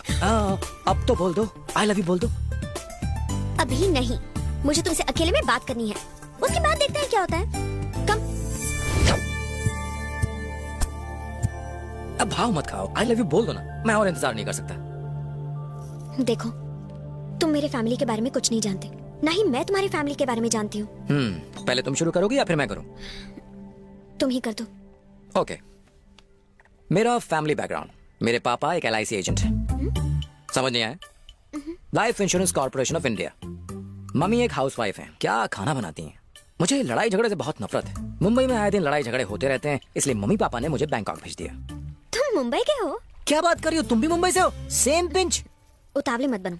अब तो बोल दो, आई लव यू बोल दो। अभी नहीं, मुझे तुमसे अकेले में बात करनी है, उसके बाद देखते हैं क्या होता है। कम। अब भाव मत खाओ, आई लव यू बोल दो ना, मैं और इंतजार नहीं कर सकता। देखो, तुम मेरे फैमिली के बारे में कुछ नहीं जानते, ना ही मैं तुम्हारी फैमिली के बारे में जानती हूँ। पहले तुम शुरू करोगी या फिर मैं करूं? तुम ही कर दो। ओके। मेरा फैमिली बैकग्राउंड, मेरे पापा एक LIC एजेंट है। समझ नहीं आया? Life insurance corporation of India. Mummy एक हाउसवाइफ है, क्या खाना बनाती हैं। मुझे लड़ाई झगड़े से बहुत नफरत है। मुंबई में आए दिन लड़ाई झगड़े होते रहते हैं, इसलिए मम्मी पापा ने मुझे बैंकॉक भेज दिया। तुम मुंबई के हो? क्या बात कर रही हो, तुम भी मुंबई से हो? Same pinch. उतावले मत बनो।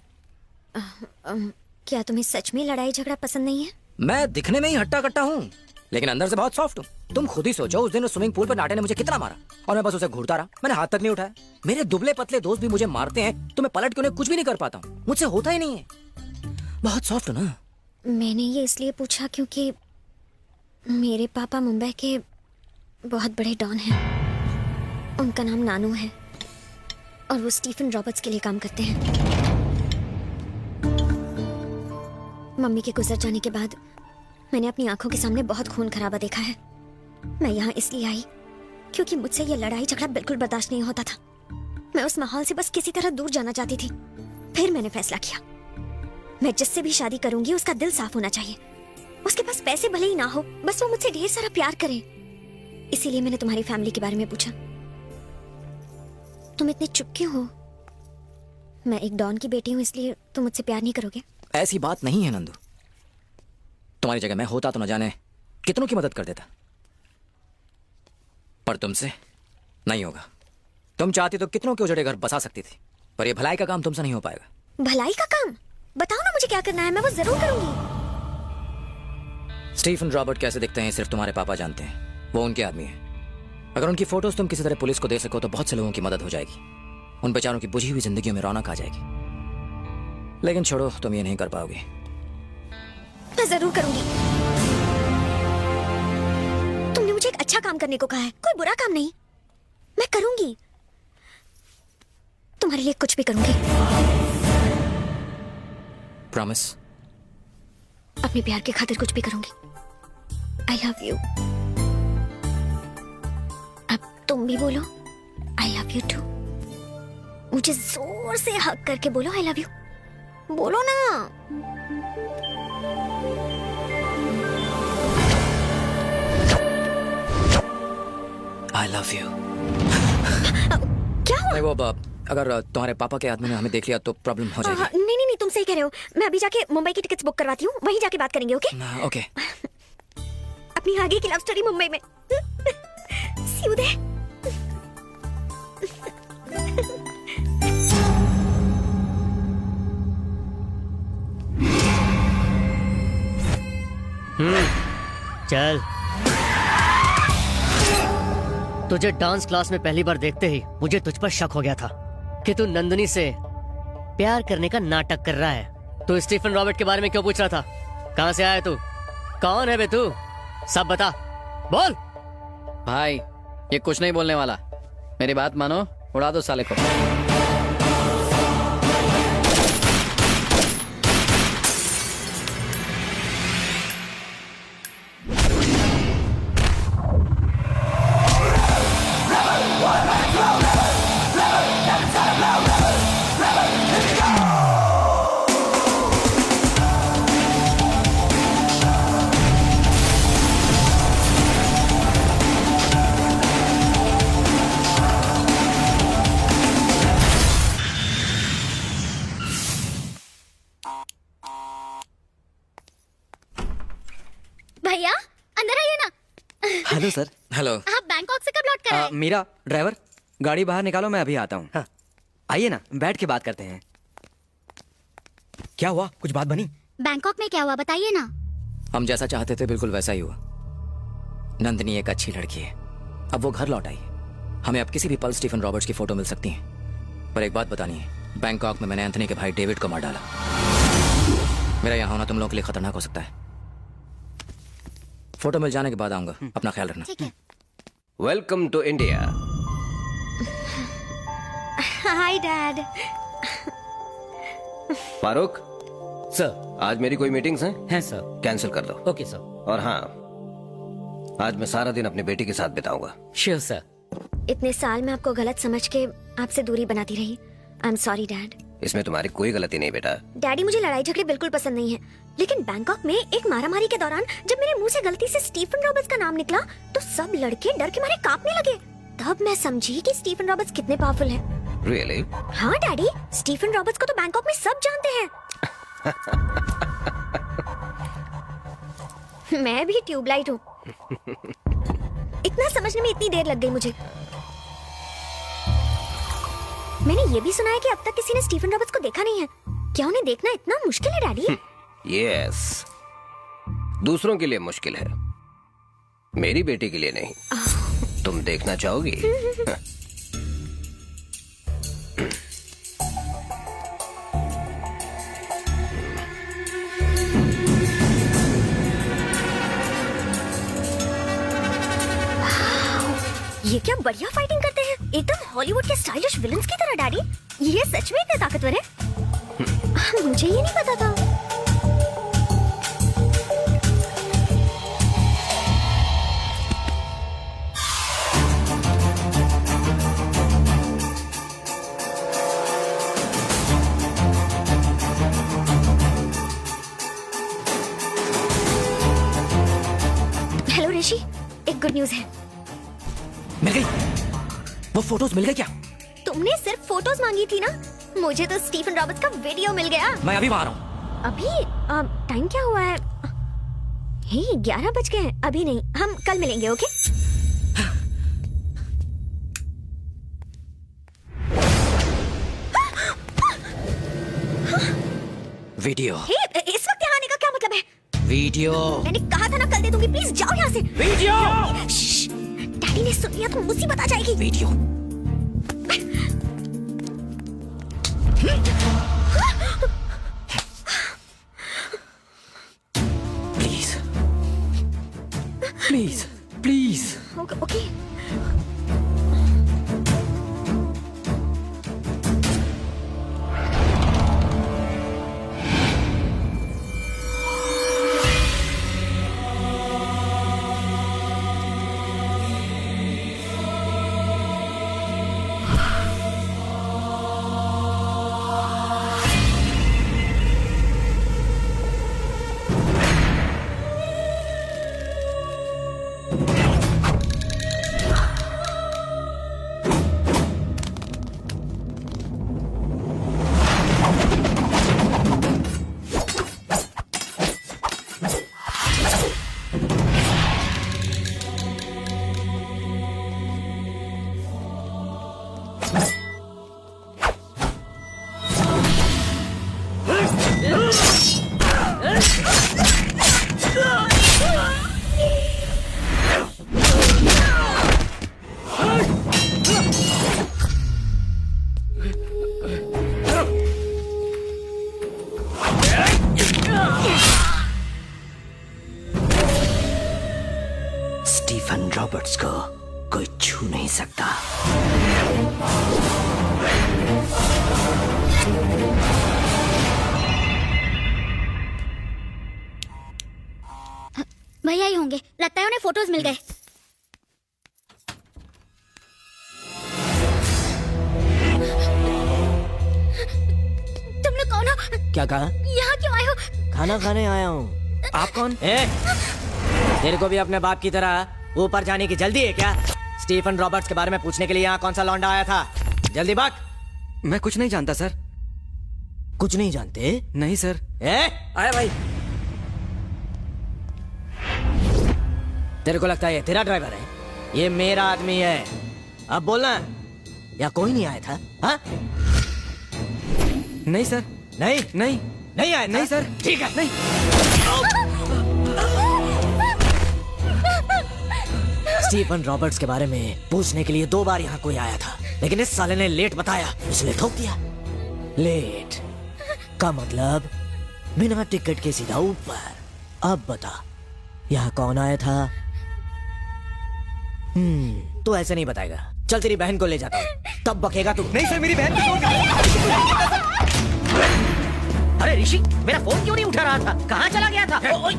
क्या तुम्हें सच में लड़ाई झगड़ा पसंद नहीं है? मैं दिखने में ही हट्टा कट्टा हूँ, लेकिन अंदर से बहुत सॉफ्ट हूँ। तुम खुद ही सोचो, उस दिन उस स्विमिंग पूल पर नाटे ने मुझे कितना मारा और मैं बस उसे घूरता रहा, मैंने हाथ तक नहीं उठाया। मेरे दुबले पतले दोस्त भी मुझे मारते हैं तो मैं पलट के उन्हें कुछ भी नहीं कर पाता हूँ, मुझसे होता ही नहीं है। बहुत सॉफ्ट हो ना। मैंने ये इसलिए पूछा क्योंकि मेरे पापा मुंबई के बहुत बड़े डॉन हैं। उनका नाम नानू है और वो स्टीफन रॉबर्ट्स के लिए काम करते हैं। मम्मी के गुजर जाने के बाद मैंने अपनी आंखों के सामने बहुत खून खराबा देखा है। मैं यहाँ इसलिए आई क्योंकि मुझसे ये लड़ाई झगड़ा बिल्कुल बर्दाश्त नहीं होता था। मैं उस माहौल से बस किसी तरह दूर जाना चाहती थी। फिर मैंने फैसला किया, मैं जिससे भी शादी करूंगी उसका दिल साफ होना चाहिए। उसके पास पैसे भले ही ना हो, बस वो मुझसे ढेर सारा प्यार करे। इसीलिए मैंने तुम्हारी फैमिली के बारे में पूछा। तुम इतने चुप क्यों हो? मैं एक डॉन की बेटी हूँ, इसलिए तुम मुझसे प्यार नहीं करोगे? ऐसी बात नहीं है नंदू, तुम्हारी जगह मैं होता तो न जाने कितनों की मदद कर देता, पर तुमसे नहीं होगा। तुम चाहती तो कितनों के उजड़े घर बसा सकती थी, पर यह भलाई का काम तुमसे नहीं हो पाएगा। भलाई का काम? बताओ ना मुझे क्या करना है, मैं वो जरूर करूंगी। स्टीफन रॉबर्ट कैसे दिखते हैं सिर्फ तुम्हारे पापा जानते हैं। वो उनके आदमी है। अगर उनकी फोटोज तुम किसी तरह पुलिस को दे सको तो बहुत से लोगों की मदद हो जाएगी। उन बेचारों की बुझी हुई जिंदगियों में रौनक आ जाएगी। लेकिन छोड़ो, तुम ये नहीं कर पाओगी। मैं जरूर करूंगी। तुमने मुझे एक अच्छा काम करने को कहा है, कोई बुरा काम नहीं। मैं करूंगी, तुम्हारे लिए कुछ भी करूंगी। प्रॉमिस? अपने प्यार के खातिर कुछ भी करूंगी। I love you. अब तुम भी बोलो आई लव यू टू। मुझे जोर से हक करके बोलो आई लव यू। बोलो ना। I love you. क्या हुआ? नहीं, वो अगर तुम्हारे पापा के आदमी ने हमें देख लिया तो प्रॉब्लम हो जाएगी। नहीं नहीं नहीं, तुम सही कह रहे हो। मैं अभी जाके मुंबई की टिकट्स बुक करवाती हूँ, वहीं जाके बात करेंगे। Okay okay. अपनी आगे की लव स्टोरी मुंबई में। See you there. चल। तुझे डांस क्लास में पहली बार देखते ही मुझे तुझ पर शक हो गया था कि तू नंदनी से प्यार करने का नाटक कर रहा है। तू स्टीफन रॉबर्ट के बारे में क्यों पूछ रहा था? कहां से आया तू? कौन है बे तू? सब बता, बोल। भाई ये कुछ नहीं बोलने वाला, मेरी बात मानो, उड़ा दो साले को। भैया अंदर आइए ना। Hello sir. हेलो। आप बैंकॉक से कब लौट कर आए? मीरा, ड्राइवर गाड़ी बाहर निकालो, मैं अभी आता हूँ। हाँ। आइए ना, बैठ के बात करते हैं। क्या हुआ, कुछ बात बनी? बैंकॉक में क्या हुआ बताइए ना। हम जैसा चाहते थे बिल्कुल वैसा ही हुआ। नंदनी एक अच्छी लड़की है, अब वो घर लौट आई है। हमें अब किसी भी पल स्टीफन रॉबर्ट्स की फोटो मिल सकती है। पर एक बात बतानी है, बैंकॉक में मैंने एंथनी के भाई डेविड को मार डाला। मेरा यहाँ होना तुम लोगों के लिए खतरनाक हो सकता है। फोटो मिल जाने के बाद आऊंगा, अपना ख्याल रखना। ठीक है। Welcome to India. Hi dad. Farooq sir. आज मेरी कोई मीटिंग्स हैं? हैं सर। कैंसिल कर दो। Okay sir. और हाँ, आज मैं सारा दिन अपनी बेटी के साथ बिताऊंगा। Sure sir. इतने साल में आपको गलत समझ के आपसे दूरी बनाती रही। I am sorry dad. इसमें तुम्हारी कोई गलती नहीं बेटा। डैडी मुझे लड़ाई झगड़े बिल्कुल पसंद नहीं है, लेकिन बैंकॉक में एक मारामारी के दौरान जब मेरे मुंह से गलती से स्टीफन रॉबर्ट्स का नाम निकला तो सब लड़के डर के मारे कांपने लगे। तब मैं समझी कि स्टीफन रॉबर्ट्स कितने पावरफुल हैं। Really? हाँ डैडी, स्टीफन रॉबर्ट्स को तो बैंकॉक में सब जानते हैं। मैं भी ट्यूबलाइट हूँ। इतना समझने में इतनी देर लग गई मुझे। मैंने ये भी सुना है कि अब तक किसी ने स्टीफन रॉबर्ट्स को देखा नहीं है। क्या उन्हें देखना इतना मुश्किल है डैडी? यस, दूसरों के लिए मुश्किल है, मेरी बेटी के लिए नहीं। तुम देखना चाहोगी? ये क्या बढ़िया फाइटिंग करते हैं, एकदम हॉलीवुड के स्टाइलिश विलन्स की तरह। डैडी ये सच में इतने ताकतवर है? मुझे ये नहीं पता था। हेलो ऋषि, एक गुड न्यूज है। मिल गई? वो फोटोज मिल गए क्या? तुमने सिर्फ फोटोज मांगी थी ना, मुझे तो स्टीफन रॉबर्ट्स का वीडियो मिल गया। मैं अभी वहां आ रहा हूँ। अभी टाइम क्या हुआ है? हे 11 बज गए हैं। अभी नहीं, हम कल मिलेंगे। Okay video. हे इस वक्त यहाँ आने का क्या मतलब है? वीडियो। मैंने कहा था ना कल दे दूंगी, प्लीज जाओ यहाँ से। वीडियो। श्श्श, डैडी ने सुन लिया तो मुसीबत आ जाएगी। Video. Please please please. Okay Stephen Roberts को कोई छू नहीं सकता। भैया ही होंगे, लगता है उन्हें फोटोज मिल गए। तुम लोग कौन हो? क्या कहा? यहाँ क्यों आए हो? खाना खाने आया हूँ। आप कौन? तेरे को भी अपने बाप की तरह ऊपर जाने की जल्दी है क्या? स्टीफन रॉबर्ट्स के बारे में पूछने के लिए यहाँ कौन सा लौंडा आया था? जल्दी भाग। मैं कुछ नहीं जानता सर। कुछ नहीं जानते? नहीं सर। आया भाई। तेरे को लगता है ये तेरा ड्राइवर है? ये मेरा आदमी है। अब बोलना, या कोई नहीं आया था? हाँ? नहीं सर। नहीं नहीं नहीं आया था? नहीं सर। ठीक है। नहीं। स्टीफन रॉबर्ट्स के बारे में पूछने के लिए 2 बार यहाँ कोई आया था, लेकिन इस साले ने लेट बताया, इसलिए ठोक दिया। लेट का मतलब बिना टिकट के सीधा ऊपर। अब बता, यहाँ कौन आया था? तो ऐसे नहीं बताएगा। चल तेरी बहन को ले जाता हूँ, तब बकेगा तू। नहीं सर, मेरी बहन को अरे ऋषि, मेरा फोन क्यों नहीं उठा रहा था? कहाँ चला गया था? ओए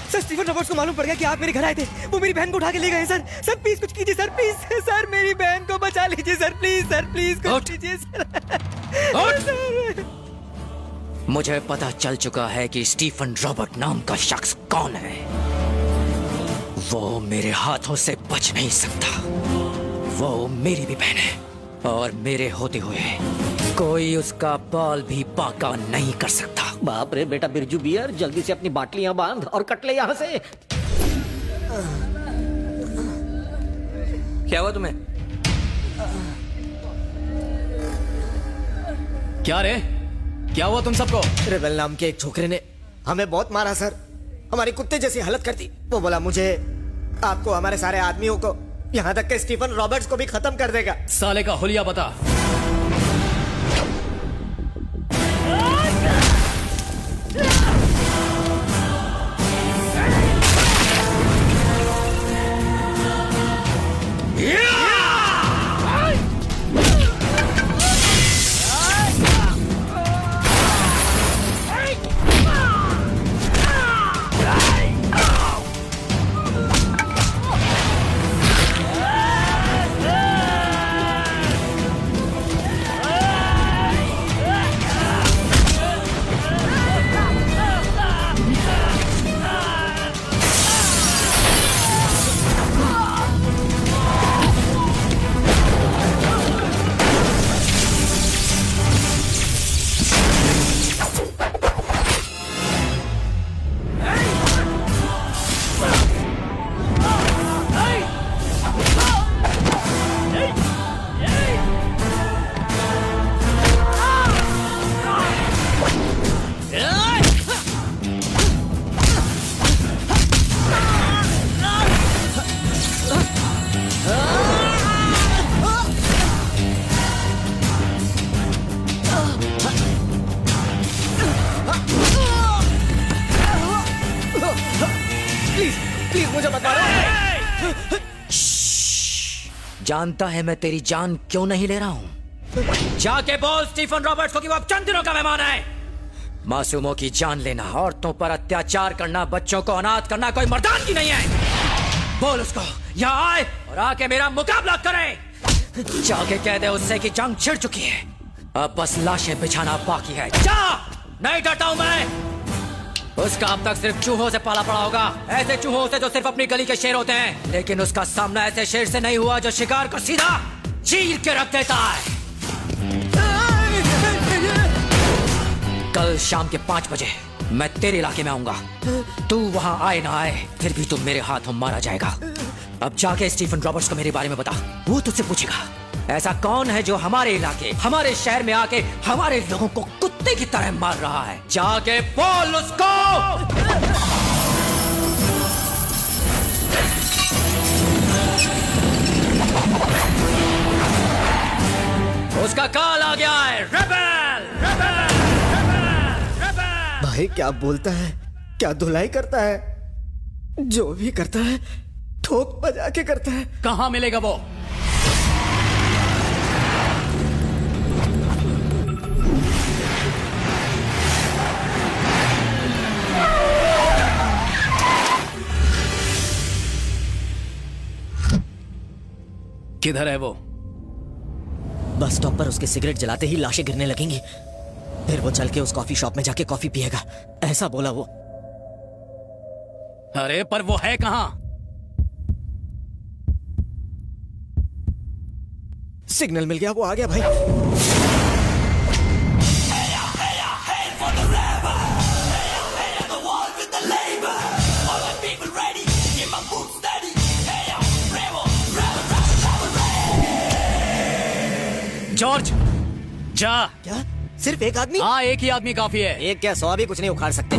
सर, स्टीफन रॉबर्ट्स को मालूम पड़ गया कि आप मेरे घर आए थे। वो मेरी बहन को उठा के ले गए हैं सर। सर प्लीज कुछ कीजिए सर, प्लीज सर, मेरी बहन को बचा लीजिए सर, प्लीज कुछ कीजिए सर। मुझे पता चल चुका है कि स्टीफन रॉबर्ट नाम का शख्स कौन है। वो मेरे हाथों से बच नहीं सकता। वो मेरी भी बहन है और मेरे होते हुए कोई उसका बाल भी बाका नहीं कर सकता। बाप रे बेटा बिरजू बियर, जल्दी से अपनी बाटलियां बांध और कट ले यहाँ से। क्या हुआ तुम्हें? क्या रे, क्या हुआ तुम सबको? रेबेल नाम के एक छोकरे ने हमें बहुत मारा सर, हमारी कुत्ते जैसी हालत कर दी। वो बोला मुझे, आपको, हमारे सारे आदमियों को, यहाँ तक के स्टीफन रॉबर्ट्स को भी खत्म कर देगा। साले का हुलिया बता। प्लीज मुझे बता दो। जानता है मैं तेरी जान क्यों नहीं ले रहा हूं? जाके बोल स्टीफन रॉबर्ट्स को कि वो अब चंद दिनों का मेहमान है। मासूमों की जान लेना, औरतों पर अत्याचार करना, बच्चों को अनाथ करना कोई मर्दानगी नहीं है। बोल उसको यहाँ आए और आके मेरा मुकाबला करे। जाके कह दे उससे कि जंग छिड़ चुकी है, अब बस लाशें बिछाना बाकी है। जा, नहीं डरता हूं मैं। उसका अब तक सिर्फ चूहों से पाला पड़ा होगा, ऐसे चूहों से जो सिर्फ अपनी गली के शेर होते हैं, लेकिन उसका सामना ऐसे शेर से नहीं हुआ जो शिकार को सीधा चीर के रख देता है। कल शाम के 5 बजे मैं तेरे इलाके में आऊंगा। तू वहां आए ना आए, फिर भी तू मेरे हाथों मारा जाएगा। अब जाके स्टीफन रॉबर्ट्स को मेरे बारे में बता, वो तुझसे पूछेगा ऐसा कौन है जो हमारे इलाके, हमारे शहर में आके हमारे लोगों को कुत्ते की तरह मार रहा है। जाके बोल उसको। उसका कॉल आ गया है। Rebel, rebel, rebel, rebel. भाई क्या बोलता है, क्या धुलाई करता है, जो भी करता है ठोक बजा के करता है। कहां मिलेगा वो? किधर है वो? बस स्टॉप पर उसके सिगरेट जलाते ही लाशें गिरने लगेंगी, फिर वो चल के उस कॉफी शॉप में जाके कॉफी पिएगा, ऐसा बोला वो। अरे पर वो है कहां? सिग्नल मिल गया, वो आ गया भाई। जॉर्ज, जा। क्या सिर्फ एक आदमी? हाँ, एक ही आदमी काफी है। एक क्या 100 भी कुछ नहीं उखाड़ सकते।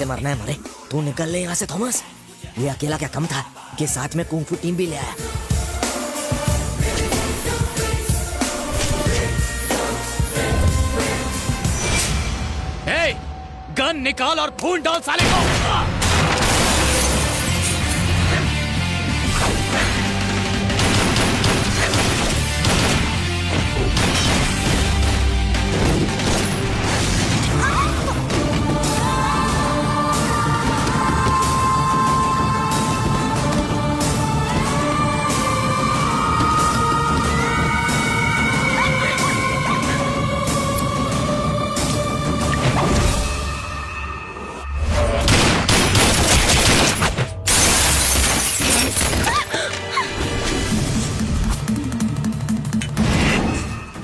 जैसे मरना है मरे। तू निकल ले यहाँ से थॉमस। ये अकेला क्या कम था कि साथ में कुंग फू टीम भी ले आया। ए, गन निकाल और खून डाल साले को।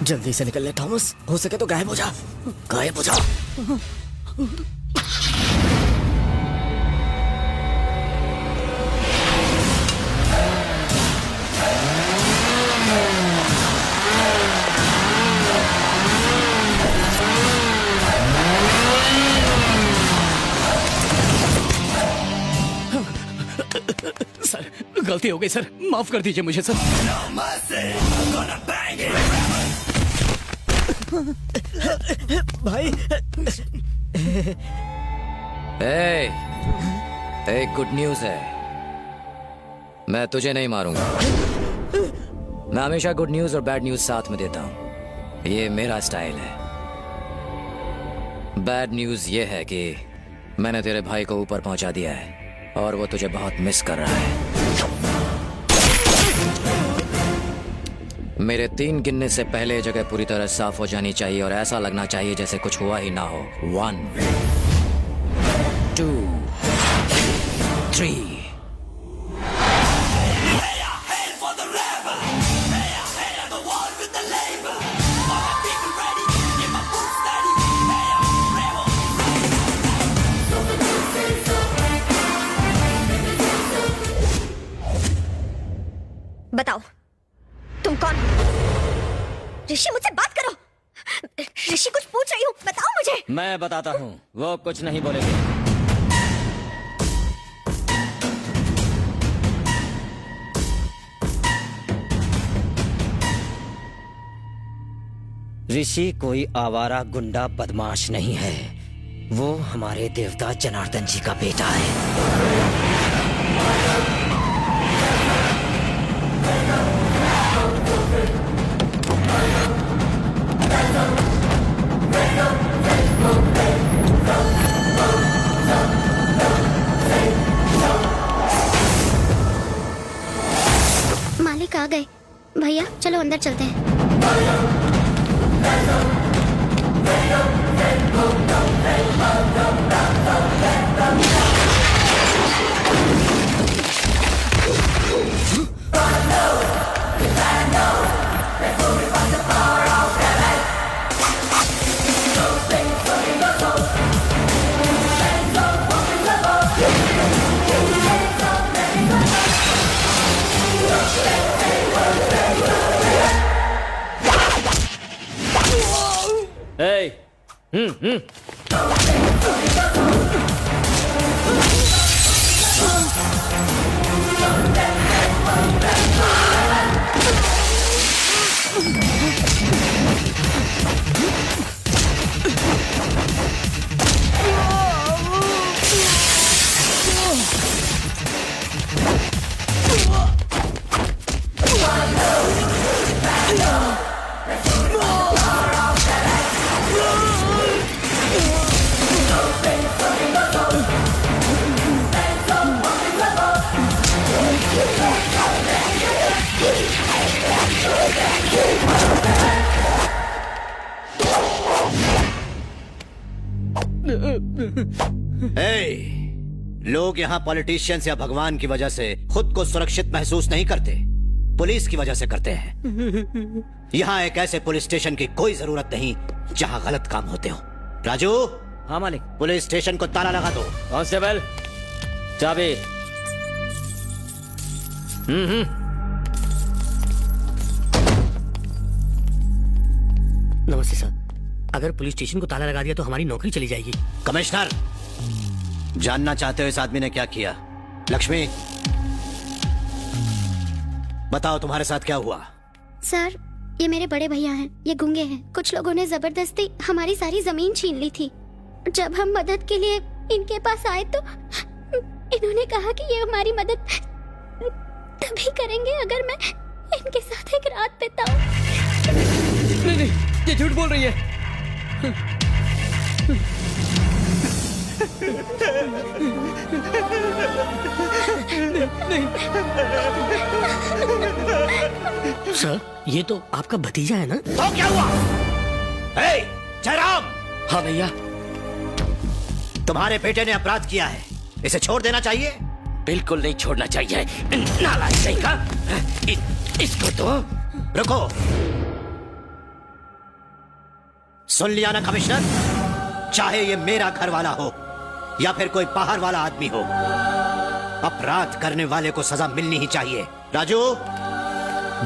जल्दी से निकल ले थॉमस, हो सके तो गायब हो जा। गायब हो जा। सर, गलती हो गई सर, माफ कर दीजिए मुझे सर। भाई एक गुड न्यूज है, मैं तुझे नहीं मारूंगा। मैं हमेशा गुड न्यूज और बैड न्यूज साथ में देता हूं, ये मेरा स्टाइल है। बैड न्यूज ये है कि मैंने तेरे भाई को ऊपर पहुंचा दिया है और वो तुझे बहुत मिस कर रहा है। मेरे 3 गिनने से पहले ये जगह पूरी तरह साफ हो जानी चाहिए और ऐसा लगना चाहिए जैसे कुछ हुआ ही ना हो। 1 2 3। बताओ तुम कौन? ऋषि, मुझसे बात करो। ऋषि, कुछ पूछ रही हूँ, बताओ मुझे। मैं बताता हूँ, वो कुछ नहीं बोलेगी। ऋषि कोई आवारा गुंडा बदमाश नहीं है, वो हमारे देवता जनार्दन जी का बेटा है। मालिक आ गए। भैया चलो अंदर चलते हैं। लोग यहाँ पॉलिटिशियंस या भगवान की वजह से खुद को सुरक्षित महसूस नहीं करते, पुलिस की वजह से करते हैं। यहाँ एक ऐसे पुलिस स्टेशन की कोई जरूरत नहीं जहाँ गलत काम होते हो। राजू। हाँ मालिक। पुलिस स्टेशन को ताला लगा दो। कांस्टेबल, चाबी। नमस्ते सर, अगर पुलिस स्टेशन को ताला लगा दिया तो हमारी नौकरी चली जाएगी। कमिश्नर, जानना चाहते हो इस आदमी ने क्या किया? लक्ष्मी, बताओ तुम्हारे साथ क्या हुआ? सर, ये मेरे बड़े भैया हैं, ये गूंगे हैं। कुछ लोगों ने जबरदस्ती हमारी सारी जमीन छीन ली थी। जब हम मदद के लिए इनके पास आए तो इन्होंने कहा कि ये हमारी मदद तभी करेंगे अगर मैं इनके साथ एक रात बिताऊं। नहीं नहीं, ये झूठ बोल रही है। सर, ये तो आपका भतीजा है ना? तो क्या हुआ? हे, जयराम! हाँ भैया। तुम्हारे बेटे ने अपराध किया है, इसे छोड़ देना चाहिए। बिल्कुल नहीं छोड़ना चाहिए, नालायक कहीं का। इसको तो रुको। सुन लिया ना कमिश्नर, चाहे ये मेरा घर वाला हो या फिर कोई बाहर वाला आदमी हो, अपराध करने वाले को सजा मिलनी ही चाहिए। राजू।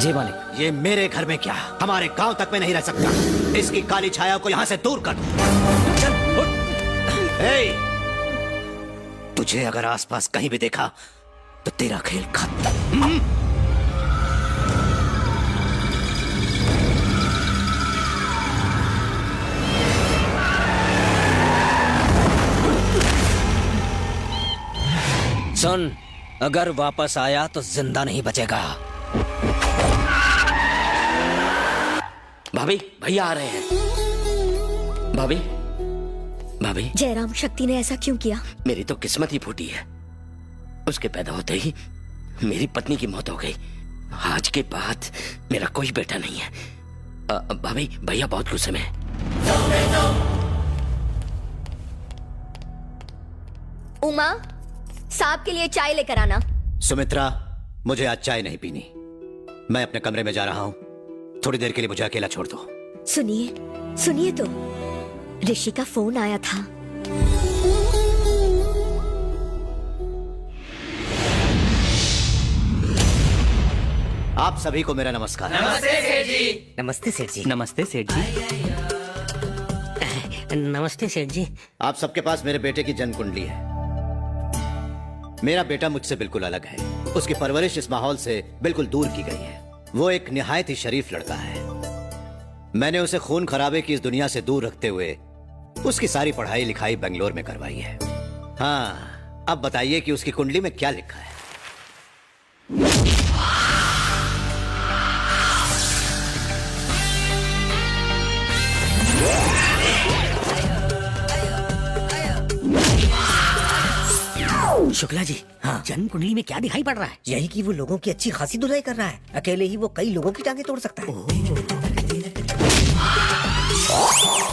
जी मालिक। ये मेरे घर में क्या, हमारे गांव तक में नहीं रह सकता। इसकी काली छाया को यहां से दूर कर। तुझे अगर आसपास कहीं भी देखा तो तेरा खेल खत्म। सुन, अगर वापस आया तो जिंदा नहीं बचेगा। भाभी, भैया आ रहे हैं। भाभी, भाभी। जयराम, शक्ति ने ऐसा क्यों किया? मेरी तो किस्मत ही फूटी है। उसके पैदा होते ही मेरी पत्नी की मौत हो गई। आज के बाद मेरा कोई बेटा नहीं है। भाभी, भैया बहुत गुस्से में है। उमा, साहब के लिए चाय लेकर आना। सुमित्रा, मुझे आज चाय नहीं पीनी। मैं अपने कमरे में जा रहा हूं, थोड़ी देर के लिए मुझे अकेला छोड़ दो। सुनिए, सुनिए तो, ऋषि का फोन आया था। आप सभी को मेरा नमस्कार। नमस्ते सेठ जी। नमस्ते सेठ जी। नमस्ते सेठ जी। नमस्ते सेठ जी। आप सबके पास मेरे बेटे की जन्म कुंडली है। मेरा बेटा मुझसे बिल्कुल अलग है। उसकी परवरिश इस माहौल से बिल्कुल दूर की गई है। वो एक निहायत ही शरीफ लड़का है। मैंने उसे खून खराबे की इस दुनिया से दूर रखते हुए उसकी सारी पढ़ाई लिखाई बेंगलोर में करवाई है। हाँ, अब बताइए कि उसकी कुंडली में क्या लिखा है? शुक्ला जी, हाँ, जन्म कुंडली में क्या दिखाई पड़ रहा है? यही कि वो लोगों की अच्छी खासी धुलाई कर रहा है। अकेले ही वो कई लोगों की टांगें तोड़ सकता है।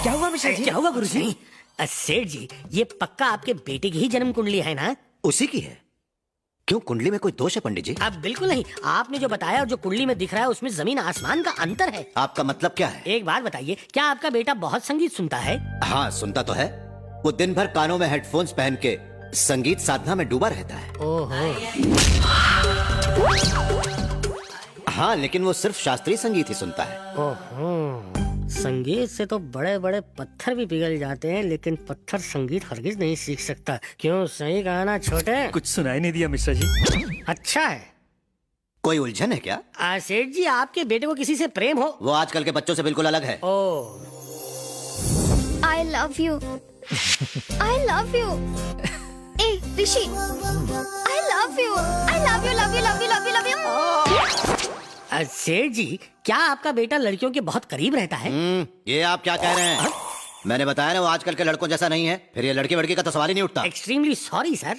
क्या हुआ मिश्रा जी? क्या हुआ गुरुजी? सेठ जी, ये पक्का आपके बेटे की ही जन्म कुंडली है ना? उसी की है। क्यों, कुंडली में कोई दोष है पंडित जी? अब बिल्कुल नहीं। आपने जो बताया और जो कुंडली में दिख रहा है उसमें जमीन आसमान का अंतर है। आपका मतलब क्या है? एक बात बताइए, क्या आपका बेटा बहुत संगीत सुनता है? हाँ, सुनता तो है। वो दिन भर कानों में हेडफोन्स पहन के संगीत साधना में डूबा रहता है। ओहो। हाँ, लेकिन वो सिर्फ शास्त्रीय संगीत ही सुनता है। ओहो, संगीत से तो बड़े बड़े पत्थर भी पिघल जाते हैं, लेकिन पत्थर संगीत हरगिज नहीं सीख सकता। क्यों, सही कहा ना छोटे? कुछ सुनाई नहीं दिया मिश्रा जी। अच्छा है। कोई उलझन है क्या? सेठ जी, आपके बेटे को किसी से प्रेम हो? वो आजकल के बच्चों से बिल्कुल अलग है। ओह, I love you. I love you. A, Rishi, I love you. I love you, love you, love you, love you, love you. सेठ जी, क्या आपका बेटा लड़कियों के बहुत करीब रहता है? ये आप क्या कह रहे हैं? मैंने बताया ना, वो आजकल के लड़कों जैसा नहीं है। फिर ये लड़की वड़की का तो सवाल ही नहीं उठता। Extremely sorry sir.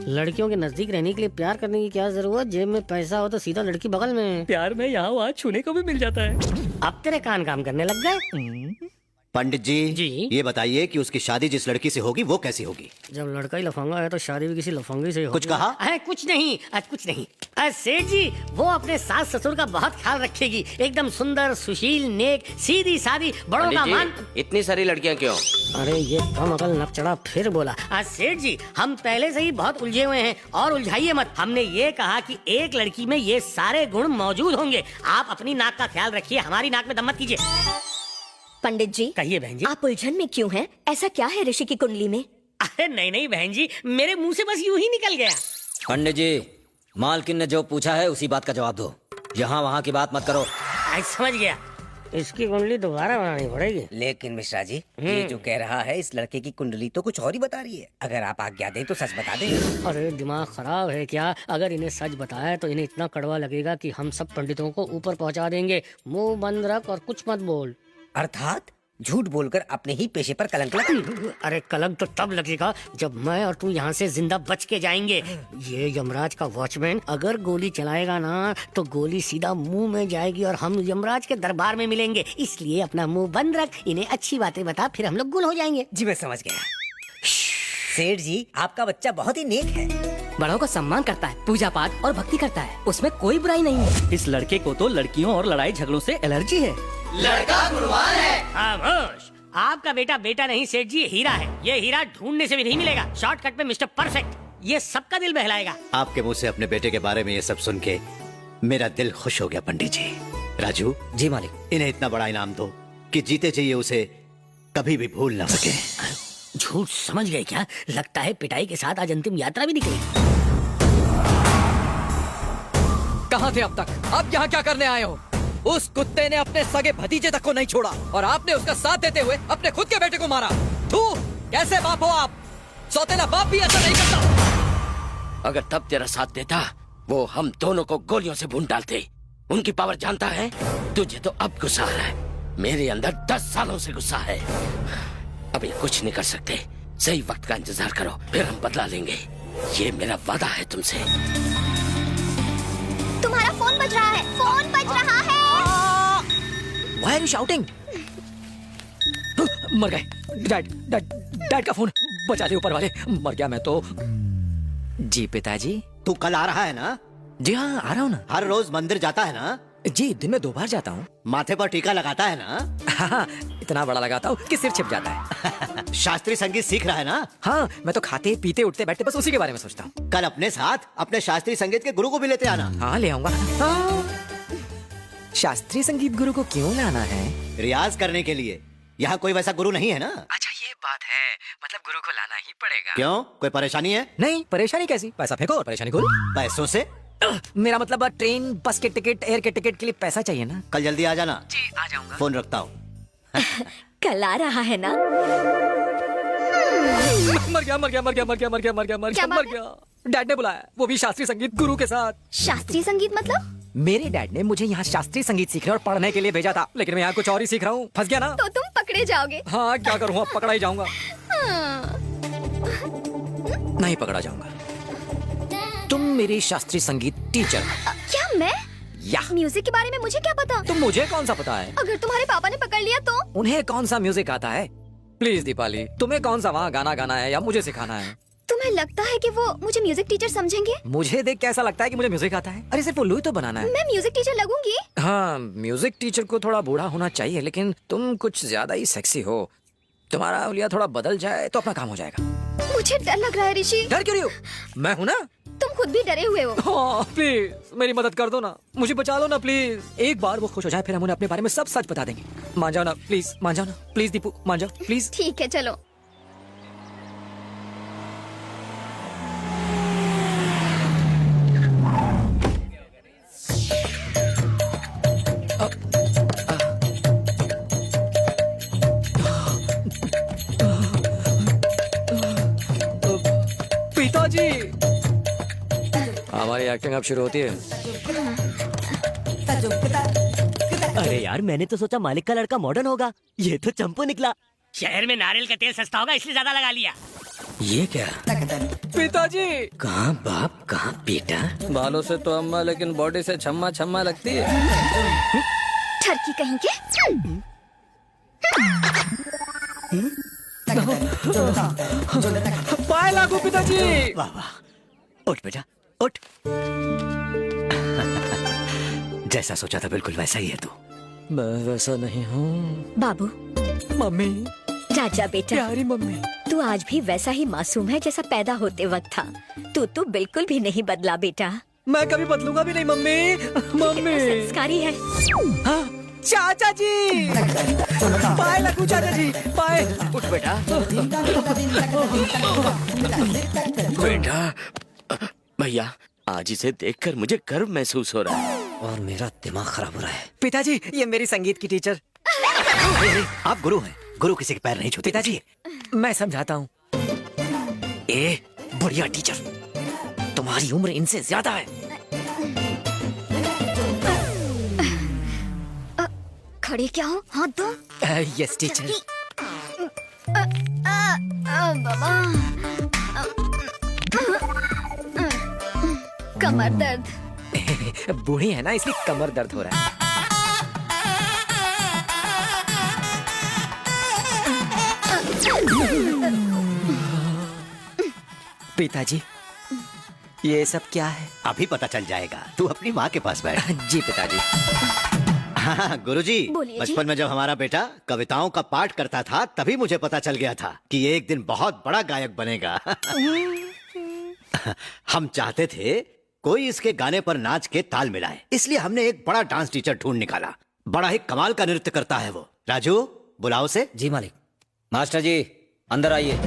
लड़कियों के नजदीक रहने के लिए प्यार करने की क्या जरूरत? जेब में पैसा हो तो सीधा लड़की बगल में। प्यार में यहाँ वहाँ छूने को भी मिल जाता है। अब तेरे कान काम करने लग गए। पंडित जी, ये बताइए कि उसकी शादी जिस लड़की से होगी वो कैसी होगी? जब लड़का ही लफंगा है तो शादी भी किसी लफंगी से ही होगी। कुछ कहा? कुछ नहीं, कुछ नहीं। सेठ जी, वो अपने सास ससुर का बहुत ख्याल रखेगी। एकदम सुंदर, सुशील, नेक, सीधी सादी, बड़ों का मान। इतनी सारी लड़कियां क्यों? अरे ये कम अकल नप चढ़ा फिर बोला। सेठ जी, हम पहले से ही बहुत उलझे हुए हैं और उलझाइए मत। हमने ये कहा कि एक लड़की में ये सारे गुण मौजूद होंगे। आप अपनी नाक का ख्याल रखिए, हमारी नाक में दम मत कीजिए। पंडित जी, कहिए बहन जी। आप उलझन में क्यों हैं? ऐसा क्या है ऋषि की कुंडली में? अरे नहीं नहीं बहन जी, मेरे मुंह से बस यूं ही निकल गया। पंडित जी, मालकिन ने जो पूछा है उसी बात का जवाब दो। यहाँ वहाँ की बात मत करो। आज समझ गया, इसकी कुंडली दोबारा बनानी पड़ेगी। लेकिन मिश्रा जी, ये जो कह रहा है इस लड़के की कुंडली तो कुछ और ही बता रही है। अगर आप आज्ञा दें तो सच बता दें। अरे दिमाग खराब है क्या? अगर इन्हें सच बताया तो इन्हें इतना कड़वा लगेगा कि हम सब पंडितों को ऊपर पहुंचा देंगे। मुंह बंद रख और कुछ मत बोल। अर्थात झूठ बोलकर अपने ही पेशे पर कलंक लगा। अरे कलंक तो तब लगेगा जब मैं और तू यहाँ से जिंदा बच के जाएंगे। ये यमराज का वॉचमैन अगर गोली चलाएगा ना तो गोली सीधा मुंह में जाएगी और हम यमराज के दरबार में मिलेंगे। इसलिए अपना मुंह बंद रख, इन्हें अच्छी बातें बता, फिर हम लोग गुल हो जाएंगे। जी मैं समझ गया। सेठ जी, आपका बच्चा बहुत ही नेक है। बड़ों का सम्मान करता है, पूजा पाठ और भक्ति करता है, उसमें कोई बुराई नहीं है। इस लड़के को तो लड़कियों और लड़ाई झगड़ों से एलर्जी है। लड़का गुणवान है। खामोश, आपका बेटा बेटा नहीं सेठ जी, हीरा है। ये हीरा ढूंढने से भी नहीं मिलेगा। शॉर्टकट में मिस्टर परफेक्ट, ये सबका दिल बहलाएगा। आपके मुंह से अपने बेटे के बारे में ये सब सुन के मेरा दिल खुश हो गया पंडित जी। राजू जी मालिक, इन्हें इतना बड़ा इनाम दो कि जीते चाहिए उसे कभी भी भूल ना सके। झूठ समझ गए क्या? लगता है पिटाई के साथ आज अंतिम यात्रा भी निकली। कहाँ थे अब तक? अब यहाँ क्या करने आए हो? उस कुत्ते ने अपने सगे भतीजे तक को नहीं छोड़ा और आपने उसका साथ देते हुए अपने खुद के बेटे को मारा। तू कैसे बाप हो आप? सौतेला बाप भी ऐसा नहीं करता। अगर तब तेरा साथ देता वो हम दोनों को गोलियों से भून डालते। उनकी पावर जानता है? तुझे तो अब गुस्सा आ रहा है, मेरे अंदर 10 सालों से गुस्सा है। अभी कुछ नहीं कर सकते, सही वक्त का इंतजार करो, फिर हम बदला लेंगे। ये मेरा वादा है तुमसे। तुम्हारा फोन बज रहा है, फोन बज रहा है। Why are you shouting? मर गए। डैड का फोन बचा ले ऊपर वाले। मर गया मैं तो। जी पिताजी। तू कल आ रहा है ना? जी हाँ, आ रहा हूँ ना। हर रोज मंदिर जाता है ना? जी, दिन में 2 बार जाता हूँ। माथे पर टीका लगाता है ना? हाँ, इतना बड़ा लगाता हूँ कि सिर छिप जाता है। शास्त्रीय संगीत सीख रहा है ना? हाँ, मैं तो खाते पीते उठते बैठते बस उसी के बारे में सोचता हूँ। कल अपने साथ अपने शास्त्रीय संगीत के गुरु को भी लेते आना। हाँ, ले आऊंगा। शास्त्रीय संगीत गुरु को क्यों लाना है? रियाज करने के लिए। यहाँ कोई वैसा गुरु नहीं है ना? अच्छा ये बात है, मतलब गुरु को लाना ही पड़ेगा। क्यों, कोई परेशानी है? नहीं, परेशानी कैसी? पैसा फेंको और परेशानी खोलो। पैसों से? मेरा मतलब ट्रेन बस के टिकट एयर के टिकट के लिए पैसा चाहिए ना। कल जल्दी आ जाना। जी आ जाऊंगा। फोन रखता हूँ। कल आ रहा है ना? मर गया। डैड ने बुलाया, वो भी शास्त्रीय संगीत गुरु के साथ। शास्त्रीय संगीत मतलब? मेरे डैड ने मुझे यहाँ शास्त्रीय संगीत सीखने और पढ़ने के लिए भेजा था, लेकिन मैं यहाँ कुछ और ही सीख रहा हूँ। फंस गया ना? तो तुम पकड़े जाओगे। हाँ, क्या करूँ, अब पकड़ा ही जाऊंगा। हाँ। नहीं पकड़ा जाऊंगा। तुम मेरी शास्त्रीय संगीत टीचर। क्या मैं? या म्यूजिक के बारे में मुझे क्या पता? तुम मुझे कौन सा पता है? अगर तुम्हारे पापा ने पकड़ लिया तो? उन्हें कौन सा म्यूजिक आता है? प्लीज दीपाली, तुम्हें कौन सा वहाँ गाना गाना है या मुझे सिखाना है? तुम्हें लगता है कि वो मुझे म्यूजिक टीचर समझेंगे? मुझे देख कैसा लगता है कि मुझे म्यूजिक आता है? अरे सिर्फ उल्लू ही तो बनाना है। मैं म्यूजिक टीचर लगूंगी? हाँ, म्यूजिक टीचर को थोड़ा बूढ़ा होना चाहिए, लेकिन तुम कुछ ज्यादा ही सेक्सी हो। तुम्हारा उलिया थोड़ा बदल जाए तो अपना काम हो जाएगा। मुझे डर लग रहा है ऋषि। डर क्यों रही हो? मैं हूँ ना। तुम खुद भी डरे हुए हो। हाँ, प्लीज मेरी मदद कर दो ना, मुझे बचा लो ना प्लीज। एक बार वो खुश हो जाए फिर हम उन्हें अपने बारे में सब सच बता देंगे। मान जाओ ना प्लीज, मान जाओ ना प्लीज दीपू, मान जाओ प्लीज। ठीक है चलो। पिताजी, हमारी एक्टिंग अब शुरू होती है। अरे यार, मैंने तो सोचा मालिक का लड़का मॉडर्न होगा, ये तो चंपू निकला। शहर में नारियल का तेल सस्ता होगा इसलिए ज्यादा लगा लिया। ये क्या? पिताजी। कहाँ बाप कहाँ बेटा? बालों से तो अम्मा, लेकिन बॉडी से छम्मा छम्मा लगती है। ठरकी कहीं के। पाए लागू पिताजी। वाह वाह, उठ बेटा उठ। जैसा सोचा था बिल्कुल वैसा ही है तू। मैं वैसा नहीं हूँ। बाबू। मम्मी। राजा बेटा। प्यारी मम्मी। तू आज भी वैसा ही मासूम है जैसा पैदा होते वक्त था। तू तो बिल्कुल भी नहीं बदला बेटा। मैं कभी बदलूंगा भी नहीं मम्मी। मम्मी संस्कारी है। हाँ, चाचा जी, पाए लगू चाचा जी, पाए। उठ बेटा। बेटा, भैया आज इसे देखकर मुझे गर्व महसूस हो रहा है। और मेरा दिमाग खराब हो रहा है। पिताजी, ये मेरी संगीत की टीचर। आप गुरु हैं, गुरु किसी के पैर नहीं छूते। पिताजी, मैं समझाता हूँ। ए, बढ़िया टीचर, तुम्हारी उम्र इनसे ज्यादा है। खड़े क्या हो, हाथ दो। Yes teacher. बाबा, कमर दर्द। बूढ़ी है ना, इसलिए कमर दर्द हो रहा है। पिताजी, ये सब क्या है? अभी पता चल जाएगा, तू अपनी माँ के पास बैठ। जी पिताजी। हाँ गुरुजी, बोलिए जी। बचपन में जब हमारा बेटा कविताओं का पाठ करता था तभी मुझे पता चल गया था कि ये एक दिन बहुत बड़ा गायक बनेगा। हम चाहते थे कोई इसके गाने पर नाच के ताल मिलाए, इसलिए हमने एक बड़ा डांस टीचर ढूंढ निकाला। बड़ा ही कमाल का नृत्य करता है वो। राजू, बुलाओ से। जी मालिक। मास्टर जी, अंदर आइए।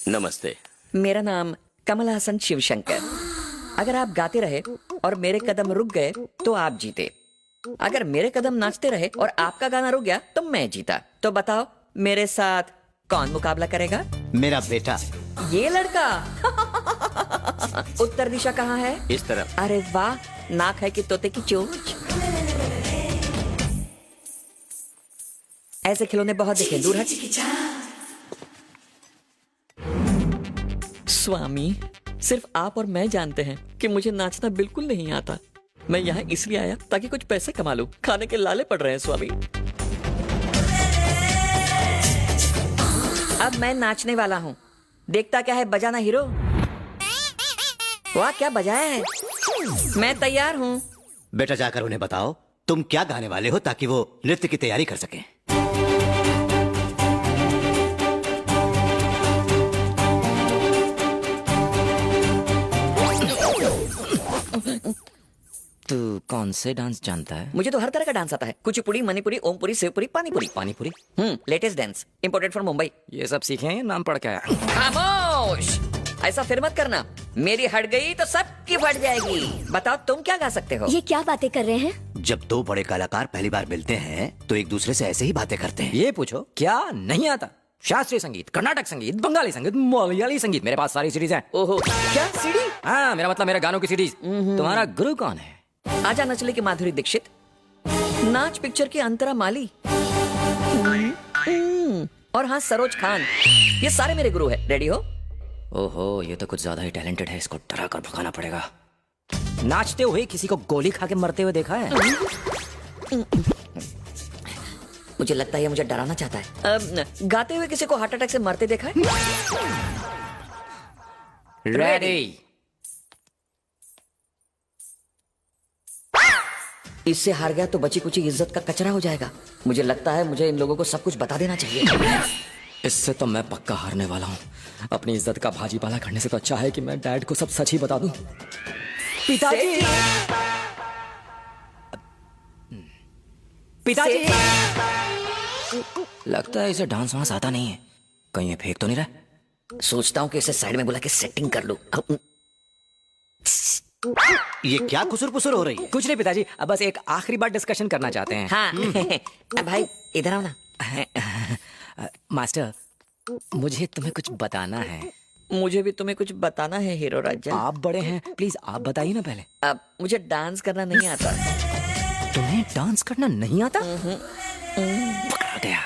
नमस्ते। मेरा नाम कमल हसन शिवशंकर। अगर आप गाते रहे और मेरे कदम रुक गए तो आप जीते। अगर मेरे कदम नाचते रहे और आपका गाना रुक गया तो मैं जीता। तो बताओ मेरे साथ कौन मुकाबला करेगा? मेरा बेटा। ये लड़का। उत्तर दिशा कहाँ है? इस तरफ। अरे वाह, नाक है कि तोते की चोंच। ऐसे खिलौने बहुत देखे, दूर हट। स्वामी, सिर्फ आप और मैं जानते हैं कि मुझे नाचना बिल्कुल नहीं आता। मैं यहाँ इसलिए आया ताकि कुछ पैसे कमा लूं। खाने के लाले पड़ रहे हैं स्वामी। अब मैं नाचने वाला हूँ। देखता क्या है, बजाना हीरो। वाह, क्या बजाया है। मैं तैयार हूँ। बेटा जाकर उन्हें बताओ तुम क्या गाने वाले हो ताकि वो नृत्य की तैयारी कर सकें। तू कौन से डांस जानता है? मुझे तो हर तरह का डांस आता है। Kuchipudi, Manipuri, Om Puri, Shivpuri, panipuri. Panipuri? Latest dance, imported from Mumbai. ये सब सीखे हैं, नाम पढ़ के आया। खामोश, ऐसा फिर मत करना। मेरी हट गई तो सबकी फट जाएगी। बताओ तुम क्या गा सकते हो? ये क्या बातें कर रहे हैं? जब दो बड़े कलाकार पहली बार मिलते हैं तो एक दूसरे से ऐसे ही बातें करते हैं। ये पूछो क्या नहीं आता? शास्त्रीय संगीत, कर्नाटक संगीत, बंगाली संगीत, मलयाली संगीत, मेरे पास सारी सीरीज हैं। ओहो, क्या सीडी? हाँ, मेरा मतलब मेरे गानों की सीरीज। तुम्हारा गुरु कौन है? आजा नचले की माधुरी दीक्षित, नाच पिक्चर की अंतरा माली, और हाँ सरोज खान। ये सारे मेरे गुरु हैं। रेडी हो? ओहो, ये तो कुछ ज्यादा ही टैलेंटेड है। इसको डरा कर भगाना पड़ेगा। नाचते हुए किसी को गोली खा के मरते हुए देखा है? मुझे लगता है ये मुझे डराना चाहता है। गाते हुए किसी को हार्ट अटैक से मरते देखा है? रेडी। इससे हार गया तो बची कुची इज्जत का कचरा हो जाएगा। मुझे लगता है मुझे इन लोगों को सब कुछ बता देना चाहिए। इससे तो मैं पक्का हारने वाला हूँ। अपनी इज्जत का भाजी पाला करने से तो अच्छा है कि मैं डैड को सब सच ही बता दूं। पिताजी, पिताजी, लगता है इसे डांस वांस आता नहीं है। कहीं ये फेंक तो नहीं रहा? सोचता हूँ कि इसे साइड में बुला के सेटिंग कर लूं। ये क्या कुसुर पुसुर हो रही है? कुछ नहीं पिताजी, अब बस एक आखिरी बार डिस्कशन करना चाहते हैं। हाँ। भाई इधर आओ ना। मास्टर, मुझे तुम्हें कुछ बताना है। मुझे भी तुम्हें कुछ बताना है हीरो राजा। आप बड़े हैं, प्लीज आप बताइए ना पहले। अब मुझे डांस करना नहीं आता। तुम्हें डांस करना नहीं आता? पकड़ा गया।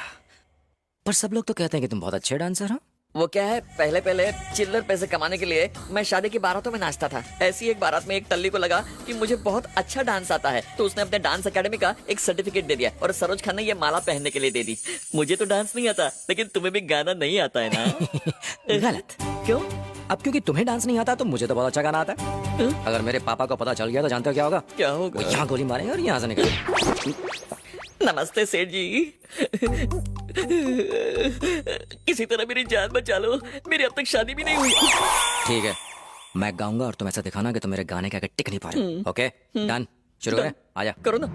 पर सब लोग तो कहते हैं कि तुम बहुत अच्छे डांसर हो। वो क्या है, पहले पहले चिल्लर पैसे कमाने के लिए मैं शादी की बारातों में नाचता था। ऐसी एक बारात में एक टल्ली को लगा कि मुझे बहुत अच्छा डांस आता है, तो उसने अपने डांस एकेडमी का एक सर्टिफिकेट दे दिया और सरोज खान ने ये माला पहनने के लिए दे दी। मुझे तो डांस नहीं आता, लेकिन तुम्हें भी गाना नहीं आता है ना? गलत। क्यों? अब क्योंकि तुम्हें डांस नहीं आता तो मुझे तो बहुत अच्छा गाना आता है। अगर मेरे पापा को पता चल गया तो जानते हो क्या होगा? क्या होगा? यहाँ गोली मारेंगे और यहाँ से निकलेंगे। नमस्ते सेठ जी। किसी तरह मेरी जान बचा लो, मेरी अब तक शादी भी नहीं हुई। ठीक है, मैं गाऊंगा और तुम ऐसा दिखाना कि तुम मेरे गाने के आगे टिक नहीं पा रहे हो। ओके डन, शुरू करें? आजा करो ना।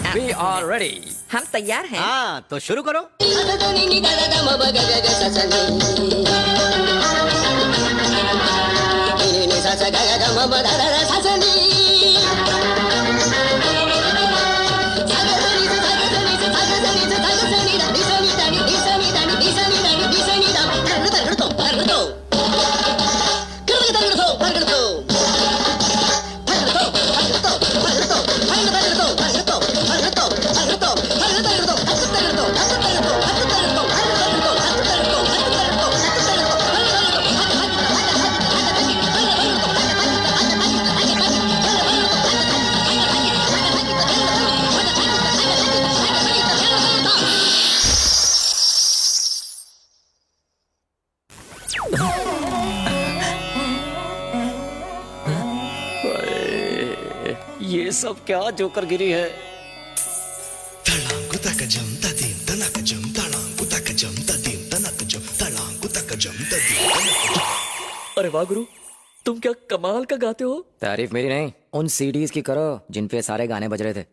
We are ready। हम तैयार हैं। हाँ तो शुरू करो। ये सब क्या जोकर गिरी है? अरे वाह गुरु, तुम क्या कमाल का गाते हो। तारीफ मेरी नहीं, उन सीडीज की करो जिन पे सारे गाने बज रहे थे।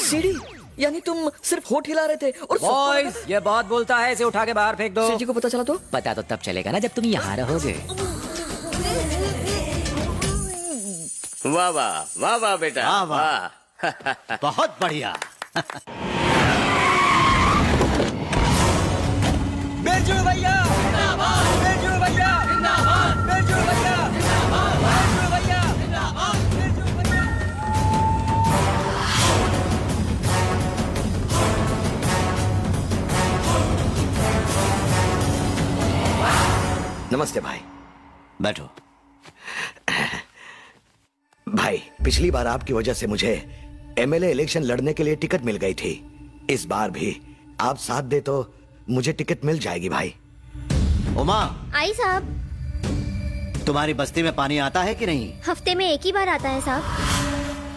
सीडी? यानी तुम सिर्फ होठ हिला रहे थे और बॉयज, ये बहुत बोलता है, इसे उठा के बाहर फेंक दो। सेठ जी को पता चला तो? पता तो तब चलेगा ना जब तुम यहाँ रहोगे। वाह वाह वाह वाह बेटा, वाह वाह, बहुत बढ़िया। बिरजू भैया जिंदाबाद, बिरजू भैया जिंदाबाद, बिरजू भैया जिंदाबाद, बिरजू भैया जिंदाबाद, बिरजू भैया। नमस्ते भाई। बैठो। भाई, पिछली बार आपकी वजह से मुझे एमएलए इलेक्शन लड़ने के लिए टिकट मिल गई थी। इस बार भी आप साथ दे तो मुझे टिकट मिल जाएगी भाई। उमा, आई साहब। तुम्हारी बस्ती में पानी आता है कि नहीं? हफ्ते में एक ही बार आता है साहब।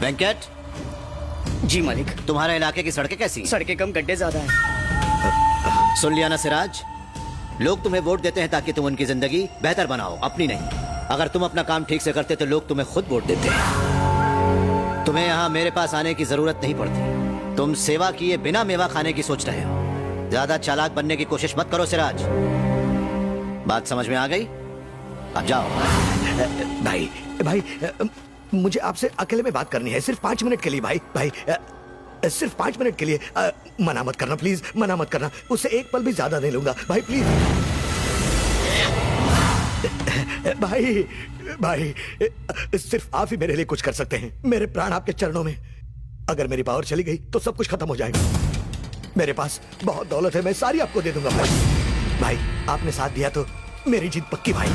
वेंकट। जी मालिक। तुम्हारे इलाके की सड़कें कैसी? सड़कें कम, गड्ढे ज्यादा हैं। सुन लिया ना सिराज, लोग तुम्हें वोट देते हैं ताकि तुम उनकी जिंदगी बेहतर बनाओ, अपनी नहीं। अगर तुम अपना काम ठीक से करते तो लोग तुम्हें खुद वोट देते। तुम्हें यहाँ मेरे पास आने की जरूरत नहीं पड़ती। तुम सेवा किए बिना मेवा खाने की सोच रहे हो। ज्यादा चालाक बनने की कोशिश मत करो सिराज। बात समझ में आ गई? अब जाओ। भाई भाई, मुझे आपसे अकेले में बात करनी है, सिर्फ 5 मिनट के लिए भाई। भाई सिर्फ 5 मिनट के लिए। मना मत करना प्लीज, मना मत करना। उससे एक पल भी ज्यादा नहीं लूंगा भाई, प्लीज। भाई भाई, सिर्फ आप ही मेरे लिए कुछ कर सकते हैं। मेरे प्राण आपके चरणों में। अगर मेरी पावर चली गई तो सब कुछ खत्म हो जाएगा। मेरे पास बहुत दौलत है, मैं सारी आपको दे दूंगा भाई। भाई, आपने साथ दिया तो मेरी जीत पक्की भाई।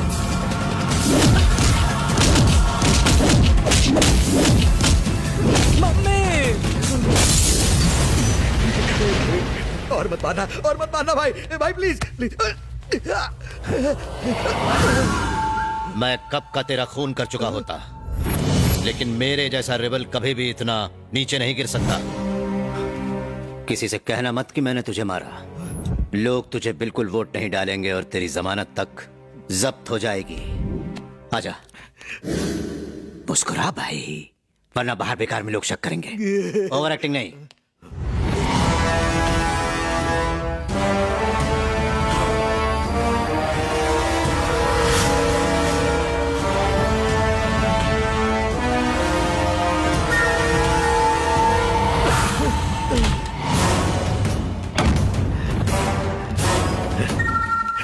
मम्मी! और मत मारना भाई, भाई प्लीज प्लीज। मैं कब का तेरा खून कर चुका होता, लेकिन मेरे जैसा रेबल कभी भी इतना नीचे नहीं गिर सकता। किसी से कहना मत कि मैंने तुझे मारा। लोग तुझे बिल्कुल वोट नहीं डालेंगे और तेरी जमानत तक जब्त हो जाएगी। आजा, मुस्कुरा भाई, वरना बाहर बेकार में लोग शक करेंगे। ओवर एक्टिंग नहीं।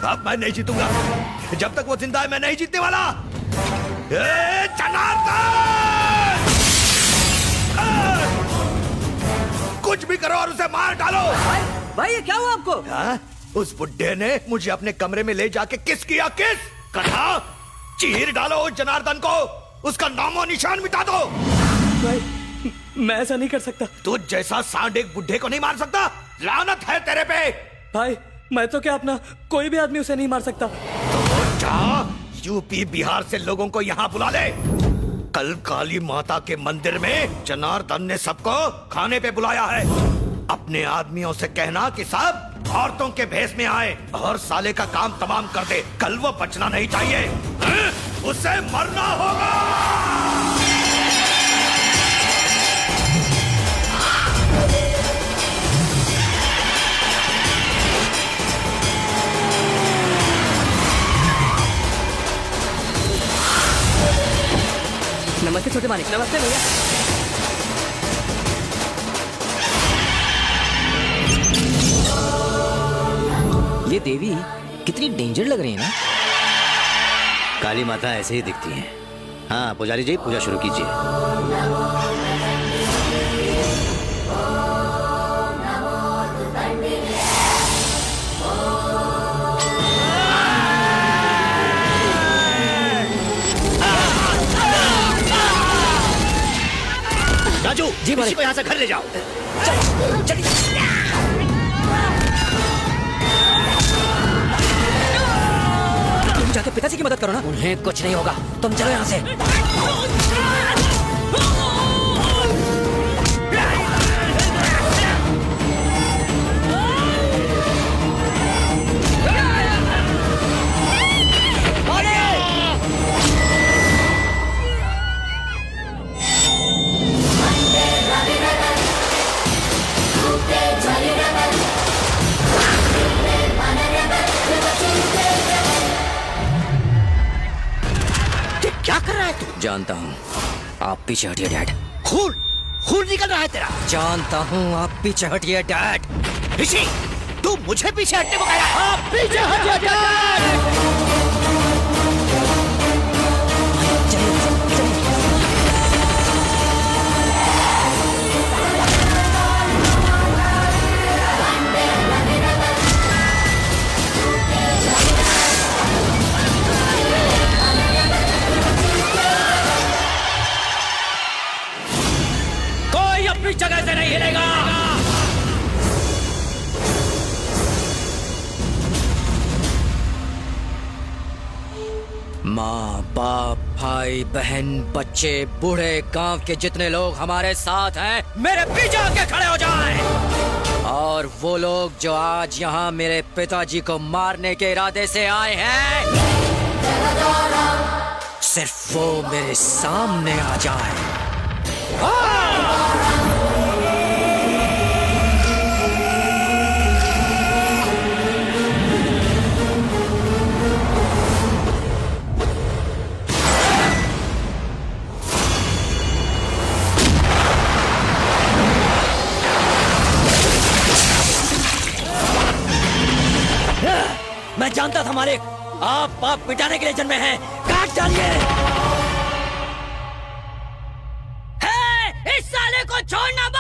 अब मैं नहीं जीतूंगा। जब तक वो जिंदा है मैं नहीं जीतने वाला। जनार्दन! कुछ भी करो और उसे मार डालो। भाई ये क्या हुआ आपको? उस बुड्ढे ने मुझे अपने कमरे में ले जाके किस किया, किस कहा। चीर डालो उस जनार्दन को, उसका नामो निशान मिटा दो। भाई मैं ऐसा नहीं कर सकता। तू जैसा सांड एक बुड्ढे को नहीं मार सकता। लानत है तेरे पे। भाई मैं तो क्या अपना कोई भी आदमी उसे नहीं मार सकता। तो जा, यूपी बिहार से लोगों को यहाँ बुला ले। कल काली माता के मंदिर में जनार्दन ने सबको खाने पे बुलाया है। अब अपने आदमियों से कहना कि साहब औरतों के भेष में आए और साले का काम तमाम कर दे। कल वो बचना नहीं चाहिए, हैं? उसे मरना होगा। नमस्ते छोटे मालिक। नमस्ते भैया। ये देवी कितनी डेंजर लग रही है ना। काली माता ऐसे ही दिखती हैं। हाँ पुजारी जी, पूजा शुरू कीजिए। राजू जी, किसी को यहाँ से घर ले जाओ। तुम जाके पिताजी की मदद करो ना। उन्हें कुछ नहीं होगा, तुम चलो यहाँ से। क्या कर रहा है तू? जानता हूँ, आप पीछे हटिए डैड। खून खून निकल रहा है तेरा। जानता हूँ, आप पीछे हटिए डैड। ऋषि, तू मुझे पीछे हटने को कह रहा है? आप पीछे हटिए डैड। कोई अपनी जगह से नहीं हिलेगा। माँ बाप भाई बहन बच्चे बूढ़े गांव के जितने लोग हमारे साथ हैं, मेरे पीछे आके खड़े हो जाएं। और वो लोग जो आज यहाँ मेरे पिताजी को मारने के इरादे से आए हैं, सिर्फ वो मेरे सामने आ जाएं। मैं जानता था मालिक, आप पाप मिटाने के लिए जन्मे हैं। काट डालिए। इस साले को छोड़ना मत।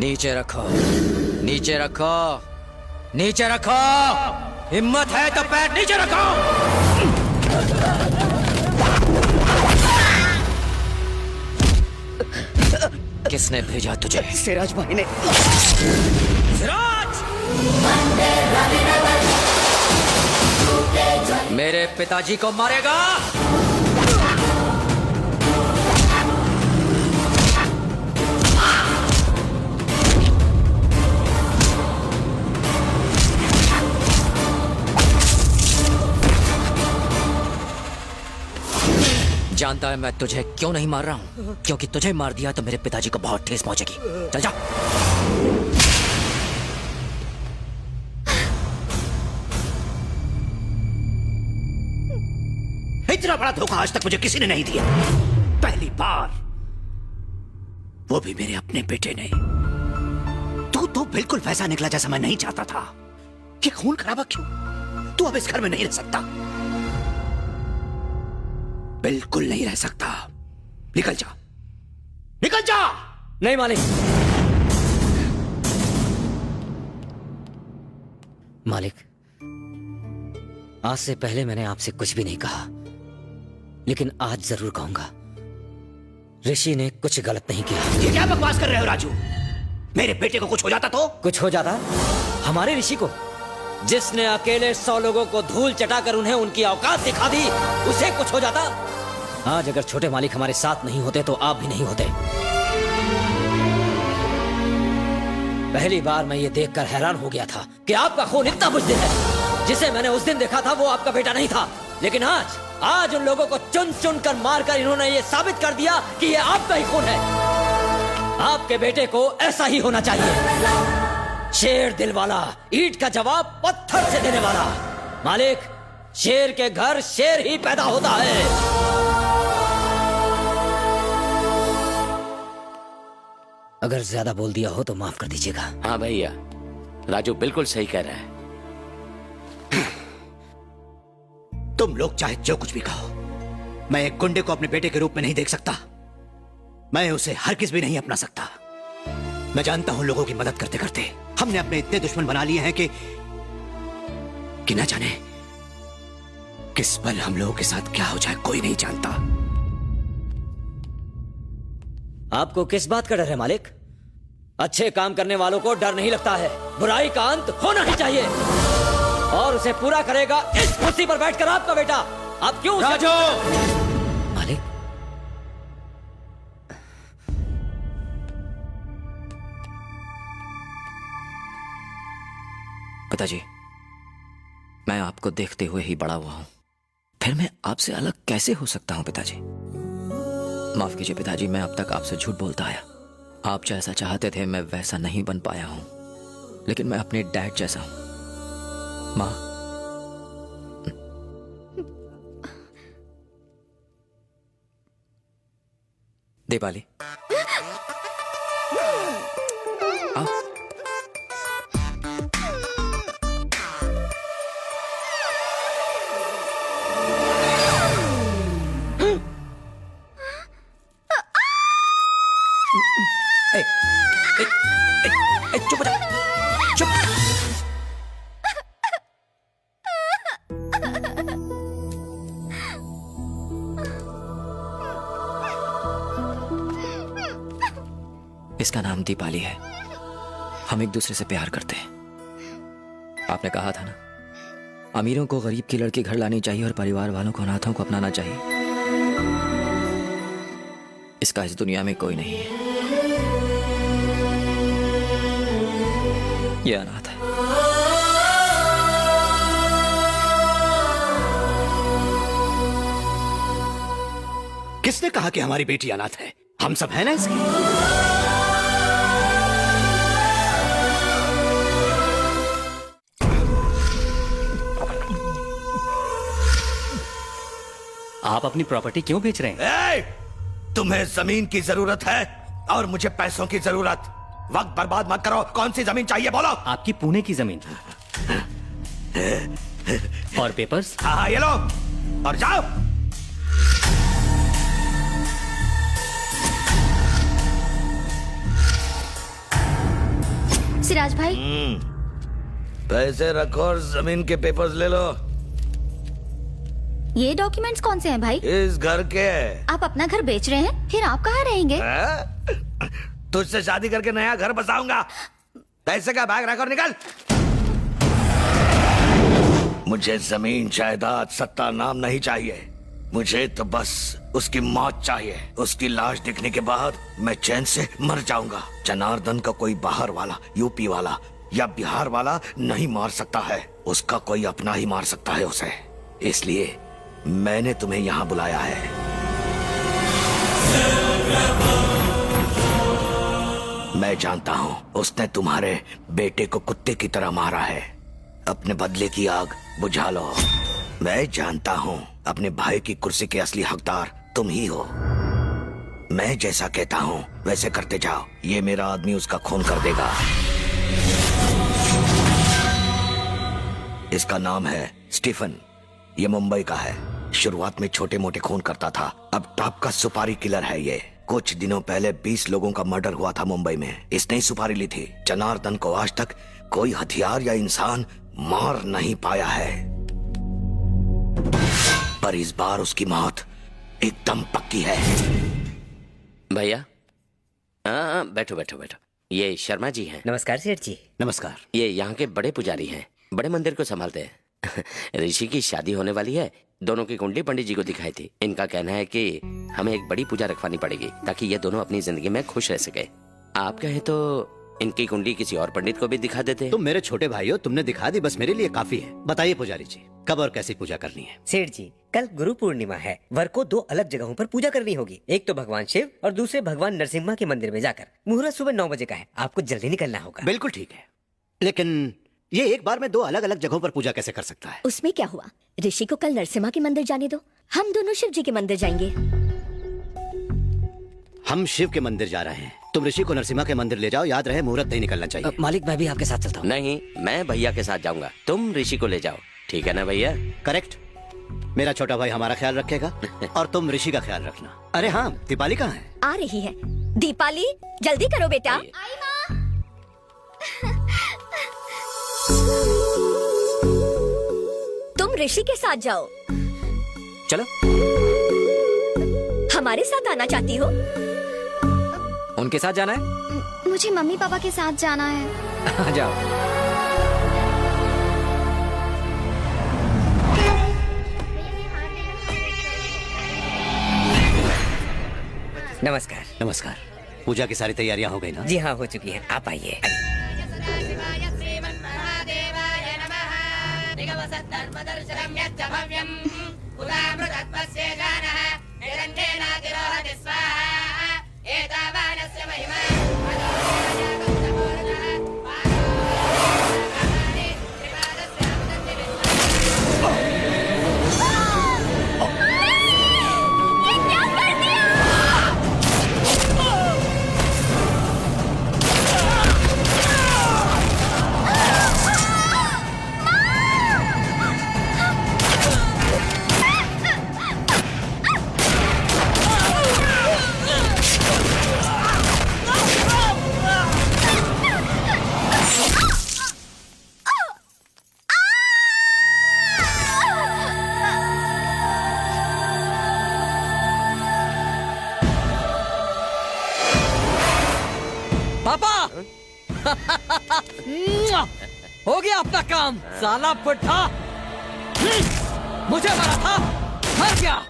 नीचे रखो, नीचे रखो, नीचे रखो। हिम्मत है तो पैर नीचे रखो। किसने भेजा तुझे? सिराज भाई ने। सिराज! मेरे पिताजी को मारेगा? जानता है मैं तुझे क्यों नहीं मार रहा हूं? क्योंकि तुझे मार दिया तो मेरे पिताजी को बहुत ठेस पहुंचेगी। चल जा। इतना बड़ा धोखा आज तक मुझे किसी ने नहीं दिया। पहली बार, वो भी मेरे अपने बेटे ने। तू तो बिल्कुल वैसा निकला जैसा मैं नहीं चाहता था। ये खून खराबा क्यों? तू अब इस घर में नहीं रह सकता, बिल्कुल नहीं रह सकता। निकल जा, निकल जा। नहीं मालिक। मालिक, आज से पहले मैंने आपसे कुछ भी नहीं कहा, लेकिन आज जरूर कहूंगा, ऋषि ने कुछ गलत नहीं किया। ये क्या बकवास कर रहे हो राजू? मेरे बेटे को कुछ हो जाता तो? कुछ हो जाता हमारे ऋषि को, जिसने अकेले 100 लोगों को धूल चटाकर उन्हें उनकी औकात दिखा दी, उसे कुछ हो जाता। आज अगर छोटे मालिक हमारे साथ नहीं होते तो आप भी नहीं होते। पहली बार मैं ये देखकर हैरान हो गया था कि आपका खून इतना बुज़दिल है। जिसे मैंने उस दिन देखा था वो आपका बेटा नहीं था, लेकिन आज उन लोगों को चुन चुन कर मारकर इन्होंने ये साबित कर दिया कि ये आपका ही खून है। आपके बेटे को ऐसा ही होना चाहिए। शेर दिल वाला, ईंट का जवाब पत्थर से देने वाला। मालिक, शेर के घर शेर ही पैदा होता है। अगर ज्यादा बोल दिया हो तो माफ कर दीजिएगा। हाँ भैया, राजू बिल्कुल सही कह रहा है। तुम लोग चाहे जो कुछ भी कहो, मैं एक गुंडे को अपने बेटे के रूप में नहीं देख सकता। मैं उसे हरगिज़ भी नहीं अपना सकता। मैं जानता हूं लोगों की मदद करते करते हमने अपने इतने दुश्मन बना लिए हैं कि न जाने किस पल हम लोगों के साथ क्या हो जाए कोई नहीं जानता। आपको किस बात का डर है मालिक? अच्छे काम करने वालों को डर नहीं लगता है। बुराई का अंत होना ही चाहिए, और उसे पूरा करेगा इस कुर्सी पर बैठकर आपका बेटा। आप क्यों राजू! मालिक, पिताजी, मैं आपको देखते हुए ही बड़ा हुआ हूं, फिर मैं आपसे अलग कैसे हो सकता हूं पिताजी? माफ कीजिए पिताजी, मैं अब तक आपसे झूठ बोलता आया। आप जैसा चाहते थे मैं वैसा नहीं बन पाया हूं, लेकिन मैं अपने डैड जैसा हूं। माँ, दीपाली, आओ। चुप हो जा, चुप। इसका नाम दीपाली है। हम एक दूसरे से प्यार करते हैं। आपने कहा था ना, अमीरों को गरीब की लड़की घर लानी चाहिए और परिवार वालों को अनाथों को अपनाना चाहिए। इसका इस दुनिया में कोई नहीं है। ये अनाथ है। किसने कहा कि हमारी बेटी अनाथ है? हम सब हैं ना इसकी। आप अपनी प्रॉपर्टी क्यों बेच रहे हैं? तुम्हें जमीन की जरूरत है और मुझे पैसों की जरूरत। वक्त बर्बाद मत करो। कौन सी जमीन चाहिए बोलो? आपकी पुणे की जमीन और पेपर्स। हाँ, ये लो और जाओ। सिराज भाई, पैसे रखो और जमीन के पेपर्स ले लो। ये डॉक्यूमेंट्स कौन से हैं भाई? इस घर के। आप अपना घर बेच रहे हैं, फिर आप कहाँ रहेंगे? तुझसे शादी करके नया घर बसाऊंगा। पैसे का बैग रख और निकल। मुझे जमीन जायदाद सत्ता नाम नहीं चाहिए, मुझे तो बस उसकी मौत चाहिए। उसकी लाश दिखने के बाद मैं चैन से मर जाऊंगा। जनार्दन का कोई बाहर वाला, यूपी वाला या बिहार वाला नहीं मार सकता है, उसका कोई अपना ही मार सकता है उसे। इसलिए मैंने तुम्हें यहाँ बुलाया है। मैं जानता हूँ उसने तुम्हारे बेटे को कुत्ते की तरह मारा है। अपने बदले की आग बुझा लो। मैं जानता हूँ अपने भाई की कुर्सी के असली हकदार तुम ही हो। मैं जैसा कहता हूँ वैसे करते जाओ, ये मेरा आदमी उसका खून कर देगा। इसका नाम है स्टीफन, ये मुंबई का है। शुरुआत में छोटे मोटे खून करता था, अब टॉप का सुपारी किलर है ये। कुछ दिनों पहले 20 लोगों का मर्डर हुआ था मुंबई में, इसने ही सुपारी ली थी। जनार्दन को आज तक कोई हथियार या इंसान मार नहीं पाया है, पर इस बार उसकी मौत एकदम पक्की है। भैया, हाँ बैठो बैठो बैठो। ये शर्मा जी हैं। नमस्कार सेठ जी। नमस्कार। ये यहाँ के बड़े पुजारी हैं, बड़े मंदिर को संभालते हैं। ऋषि की शादी होने वाली है, दोनों की कुंडली पंडित जी को दिखाई थी। इनका कहना है कि हमें एक बड़ी पूजा रखवानी पड़ेगी ताकि ये दोनों अपनी जिंदगी में खुश रह सके। आप कहें तो इनकी कुंडली किसी और पंडित को भी दिखा देते। तुम मेरे छोटे भाई हो, तुमने दिखा दी, बस मेरे लिए काफी है। बताइए पुजारी जी, कब और कैसी पूजा करनी है? सेठ जी, कल गुरु पूर्णिमा है। वर को 2 अलग जगहों पर पूजा करनी होगी। एक तो भगवान शिव और दूसरे भगवान नरसिम्हा के मंदिर में जाकर। मुहूर्त सुबह 9 बजे का है, आपको जल्दी निकलना होगा। बिल्कुल ठीक है, लेकिन ये एक बार में 2 अलग अलग जगहों पर पूजा कैसे कर सकता है? उसमें क्या हुआ, ऋषि को कल नरसिम्हा के मंदिर जाने दो, हम दोनों शिव जी के मंदिर जाएंगे। हम शिव के मंदिर जा रहे हैं, तुम ऋषि को नरसिम्हा के मंदिर ले जाओ। याद रहे मुहूर्त नहीं निकलना चाहिए। मालिक, मैं भी आपके साथ चलता हूँ। नहीं, मैं भैया के साथ जाऊंगा, तुम ऋषि को ले जाओ। ठीक है ना भैया? करेक्ट। मेरा छोटा भाई हमारा ख्याल रखेगा और तुम ऋषि का ख्याल रखना। अरे हाँ, दीपाली कहाँ है? आ रही है। दीपाली, जल्दी करो बेटा। तुम ऋषि के साथ जाओ। चलो। हमारे साथ आना चाहती हो? उनके साथ जाना है? मुझे मम्मी पापा के साथ जाना है। जाओ। नमस्कार। नमस्कार। पूजा की सारी तैयारियां हो गई ना? जी हाँ, हो चुकी हैं। आप आइए। हो गया अपना काम, साला पुट्ठा। मुझे मारा था, मर गया।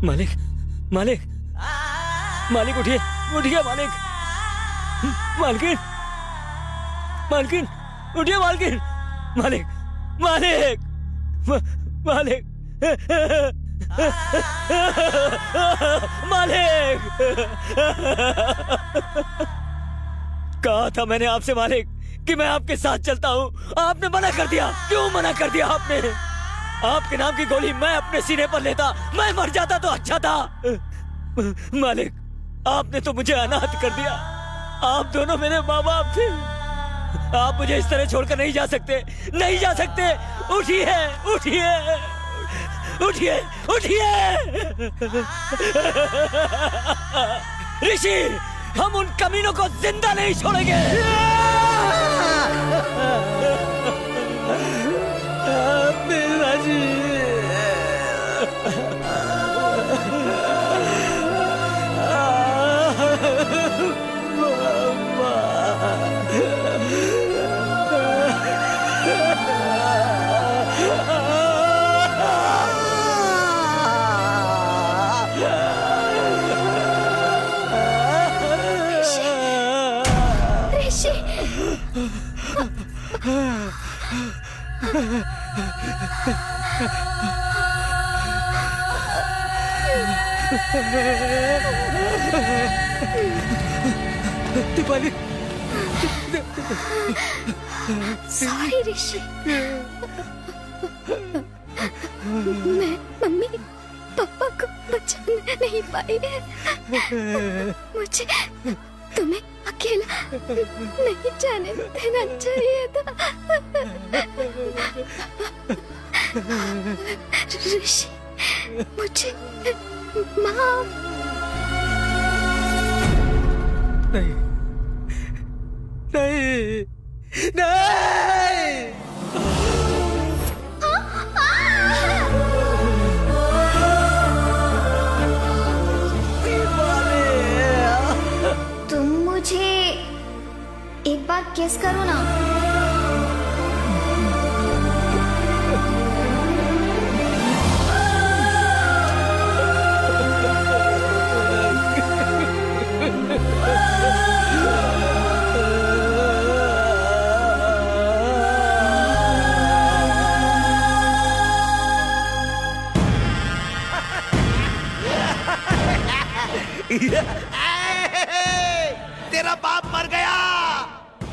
मालिक, मालिक, मालिक उठिए, उठिए मालिक, मालकिन, मालकिन, उठिए मालकिन, मालिक, मालिक, मालिक, मालिक, कहा था मैंने आपसे मालिक कि मैं आपके साथ चलता हूँ। आपने मना कर दिया। क्यों मना कर दिया आपने? आपके नाम की गोली मैं अपने सीने पर लेता, मैं मर जाता तो अच्छा था। मालिक, आपने तो मुझे अनाथ कर दिया। आप दोनों मेरे माँ बाप थे। आप मुझे इस तरह छोड़कर नहीं जा सकते, नहीं जा सकते। उठिए, उठिए, उठिए, उठिए। ऋषि, हम उन कमीनों को जिंदा नहीं छोड़ेंगे। मेरा जी, दीपाली, सॉरी ऋषि, मैं मम्मी पापा को बचा नहीं पाई। मुझे तुम्हें अकेला नहीं जाने देना चाहिए था। ऋषि, मुझे माफ। नहीं, नहीं, नहीं। तुम मुझे एक बार किस करो ना। तेरा बाप मर गया।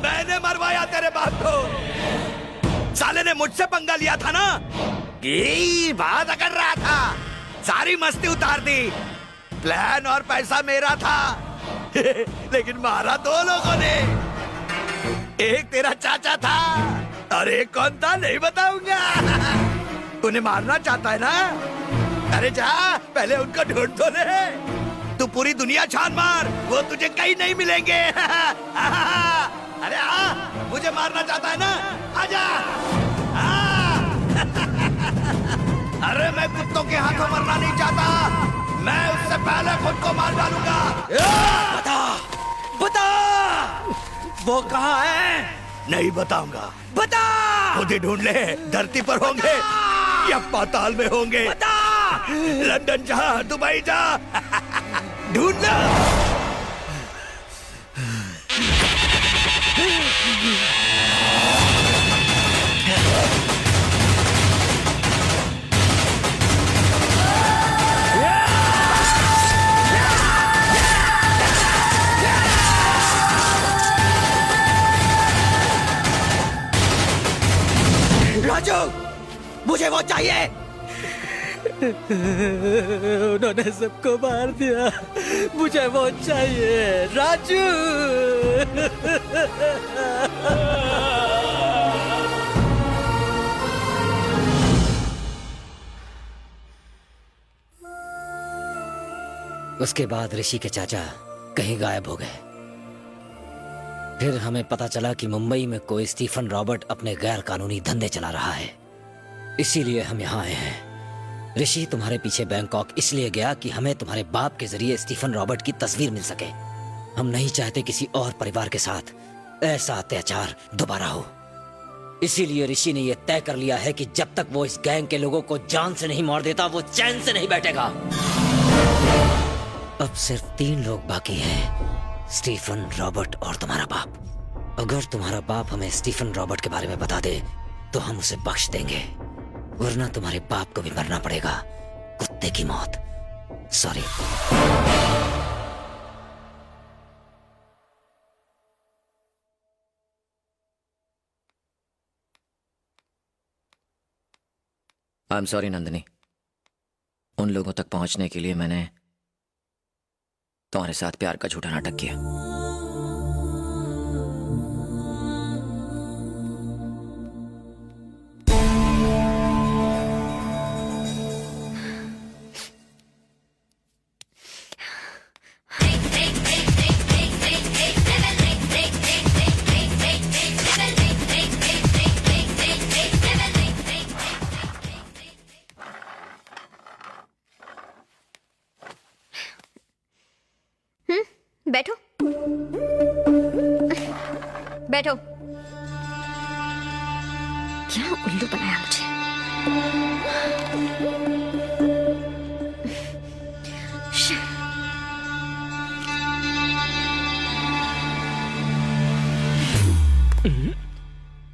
मैंने मरवाया तेरे बाप को। साले ने मुझसे पंगा लिया था ना, कि बात कर रहा था, सारी मस्ती उतार दी। प्लान और पैसा मेरा था। लेकिन मारा दो लोगों ने। एक तेरा चाचा था और एक कौन था नहीं बताऊंगा। उन्हें मारना चाहता है ना? अरे जा, पहले उनको ढूंढ तो ले। तू पूरी दुनिया छान मार, वो तुझे कहीं नहीं मिलेंगे। अरे मुझे मारना चाहता है ना? आजा। अरे मैं कुत्तों के हाथों मरना नहीं चाहता। मैं उससे पहले खुद को मार डालूंगा। बता, बता, वो कहाँ है? नहीं बताऊंगा। बता। खुद ही ढूंढ ले। धरती पर होंगे या पाताल में होंगे। बता। लंदन जा, दुबई जा, ढूंढना। राजू, मुझे वो चाहिए। उन्होंने सबको मार दिया, मुझे वो चाहिए। राजू। उसके बाद ऋषि के चाचा कहीं गायब हो गए। फिर हमें पता चला कि मुंबई में कोई स्टीफन रॉबर्ट अपने गैर कानूनी धंधे चला रहा है। इसीलिए हम यहाँ आए हैं। ऋषि तुम्हारे पीछे बैंकॉक इसलिए गया कि हमें तुम्हारे बाप के जरिए स्टीफन रॉबर्ट की तस्वीर मिल सके। हम नहीं चाहते किसी और परिवार के साथ ऐसा अत्याचार दोबारा हो। इसीलिए ऋषि ने यह तय कर लिया है कि जब तक वो इस गैंग के लोगों को जान से नहीं मार देता, वो चैन से नहीं बैठेगा। अब सिर्फ 3 लोग बाकी हैं, स्टीफन, रॉबर्ट और तुम्हारा बाप। अगर तुम्हारा बाप हमें स्टीफन रॉबर्ट के बारे में बता दे तो हम उसे बख्श देंगे, वरना तुम्हारे बाप को भी मरना पड़ेगा, कुत्ते की मौत। Sorry. I am sorry Nandini, उन लोगों तक पहुंचने के लिए मैंने तुम्हारे साथ प्यार का झूठा नाटक किया। बैठो बैठो। क्या उल्लू बनाया मुझे।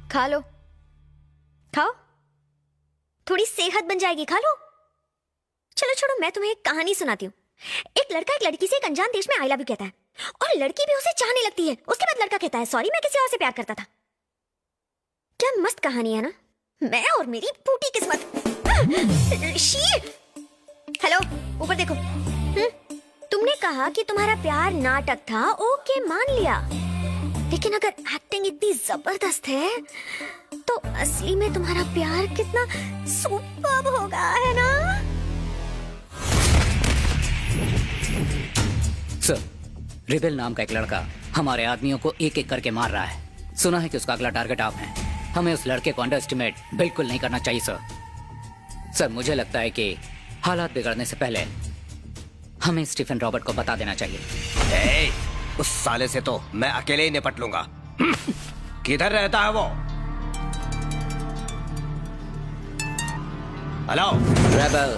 खा लो, खाओ, थोड़ी सेहत बन जाएगी, खा लो। चलो छोड़ो, मैं तुम्हें एक कहानी सुनाती हूँ। एक लड़का एक लड़की से एक अनजान देश में आई लव यू कहता है और लड़की भी उसे चाहने लगती है। उसके बाद लड़का कहता है सॉरी, मैं किसी और से प्यार करता था। क्या मस्त कहानी है ना, मैं और मेरी फूटी किस्मत। शी, हेलो, ऊपर देखो। तुमने कहा कि तुम्हारा प्यार नाटक था, ओके मान लिया, लेकिन अगर एक्टिंग इतनी जबरदस्त है तो असली में तुम्हारा प्यार कितना सुपर्ब होगा, है ना? सर, रिबेल नाम का एक लड़का हमारे आदमियों को एक एक करके मार रहा है। सुना है कि उसका अगला टारगेट आप हैं। हमें उस लड़के को अंडर एस्टिमेट बिल्कुल नहीं करना चाहिए सर। सर, मुझे लगता है कि हालात बिगड़ने से पहले हमें स्टीफन रॉबर्ट को बता देना चाहिए। उस साले से तो मैं अकेले ही निपट लूंगा। किधर रहता है वो? Hello rebel.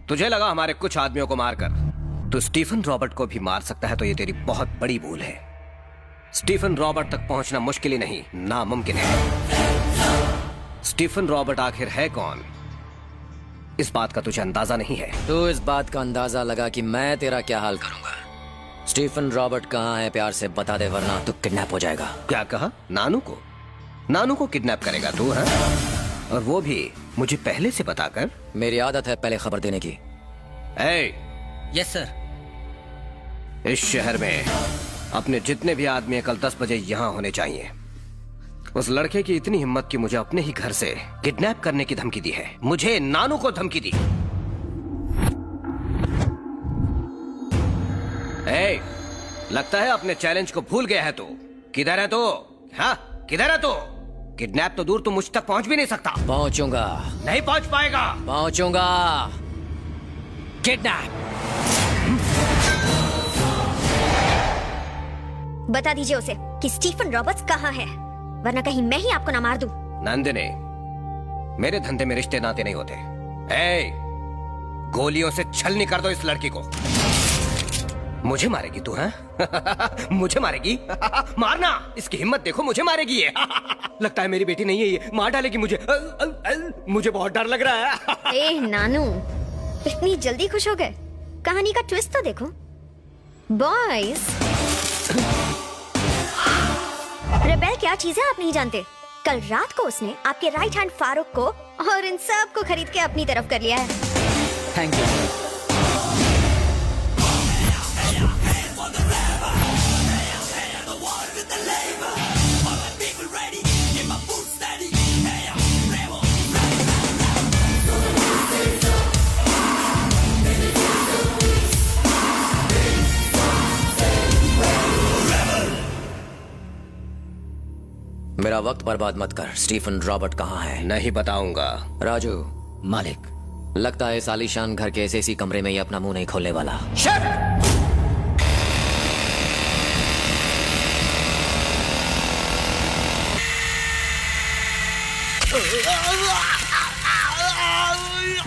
तुझे लगा हमारे कुछ आदमियों को मारकर तो स्टीफन रॉबर्ट को भी मार सकता है, तो ये तेरी बहुत बड़ी भूल है। स्टीफन रॉबर्ट तक पहुंचना मुश्किल ही नहीं, नामुमकिन है। स्टीफन रॉबर्ट आखिर है कौन, इस बात का तुझे अंदाजा नहीं है। तो इस बात का अंदाजा लगा कि मैं तेरा क्या हाल करूंगा। स्टीफन रॉबर्ट कहाँ है, प्यार से बता दे, वरना तू किडनैप हो जाएगा। क्या कहा? नानू को? नानू को किडनैप करेगा तू, है? और वो भी मुझे पहले से बताकर? मेरी आदत है पहले खबर देने की। Yes sir. इस शहर में अपने जितने भी आदमी हैं, कल 10 बजे यहाँ होने चाहिए। उस लड़के की इतनी हिम्मत कि मुझे अपने ही घर से किडनैप करने की धमकी दी है। मुझे नानू को धमकी दी। लगता है अपने चैलेंज को भूल गया है तू। किधर है तू? हाँ, किधर है तू? किडनैप तो दूर, तू मुझ तक पहुंच भी नहीं सकता। पहुंचूंगा। नहीं पहुंच पाएगा। पहुंचूंगा। किडनैप। बता दीजिए उसे कि स्टीफन रॉबर्ट्स कहाँ है, वरना कहीं मैं ही आपको ना मार दूं। नंदिनी, मेरे धंधे में रिश्ते नाते नहीं होते। गोलियों से छलनी कर दो इस लड़की को। मुझे मारेगी तू, हैं? मुझे मारेगी? मारना, इसकी हिम्मत देखो, मुझे मारेगी ये। लगता है मेरी बेटी नहीं है ये, मार डालेगी मुझे। मुझे बहुत डर लग रहा है। नानू, इतनी जल्दी खुश हो गए? कहानी का ट्विस्ट तो देखो। बॉयज, रेबेल क्या चीज है आप नहीं जानते। कल रात को उसने आपके राइट हैंड फारूक को और इन सब को खरीद के अपनी तरफ कर लिया है। Thank you. मेरा वक्त बर्बाद मत कर। स्टीफन रॉबर्ट कहाँ है? नहीं बताऊंगा। राजू। मालिक। लगता है इस आलीशान घर के ऐसे कमरे में ये अपना मुंह नहीं खोलने वाला।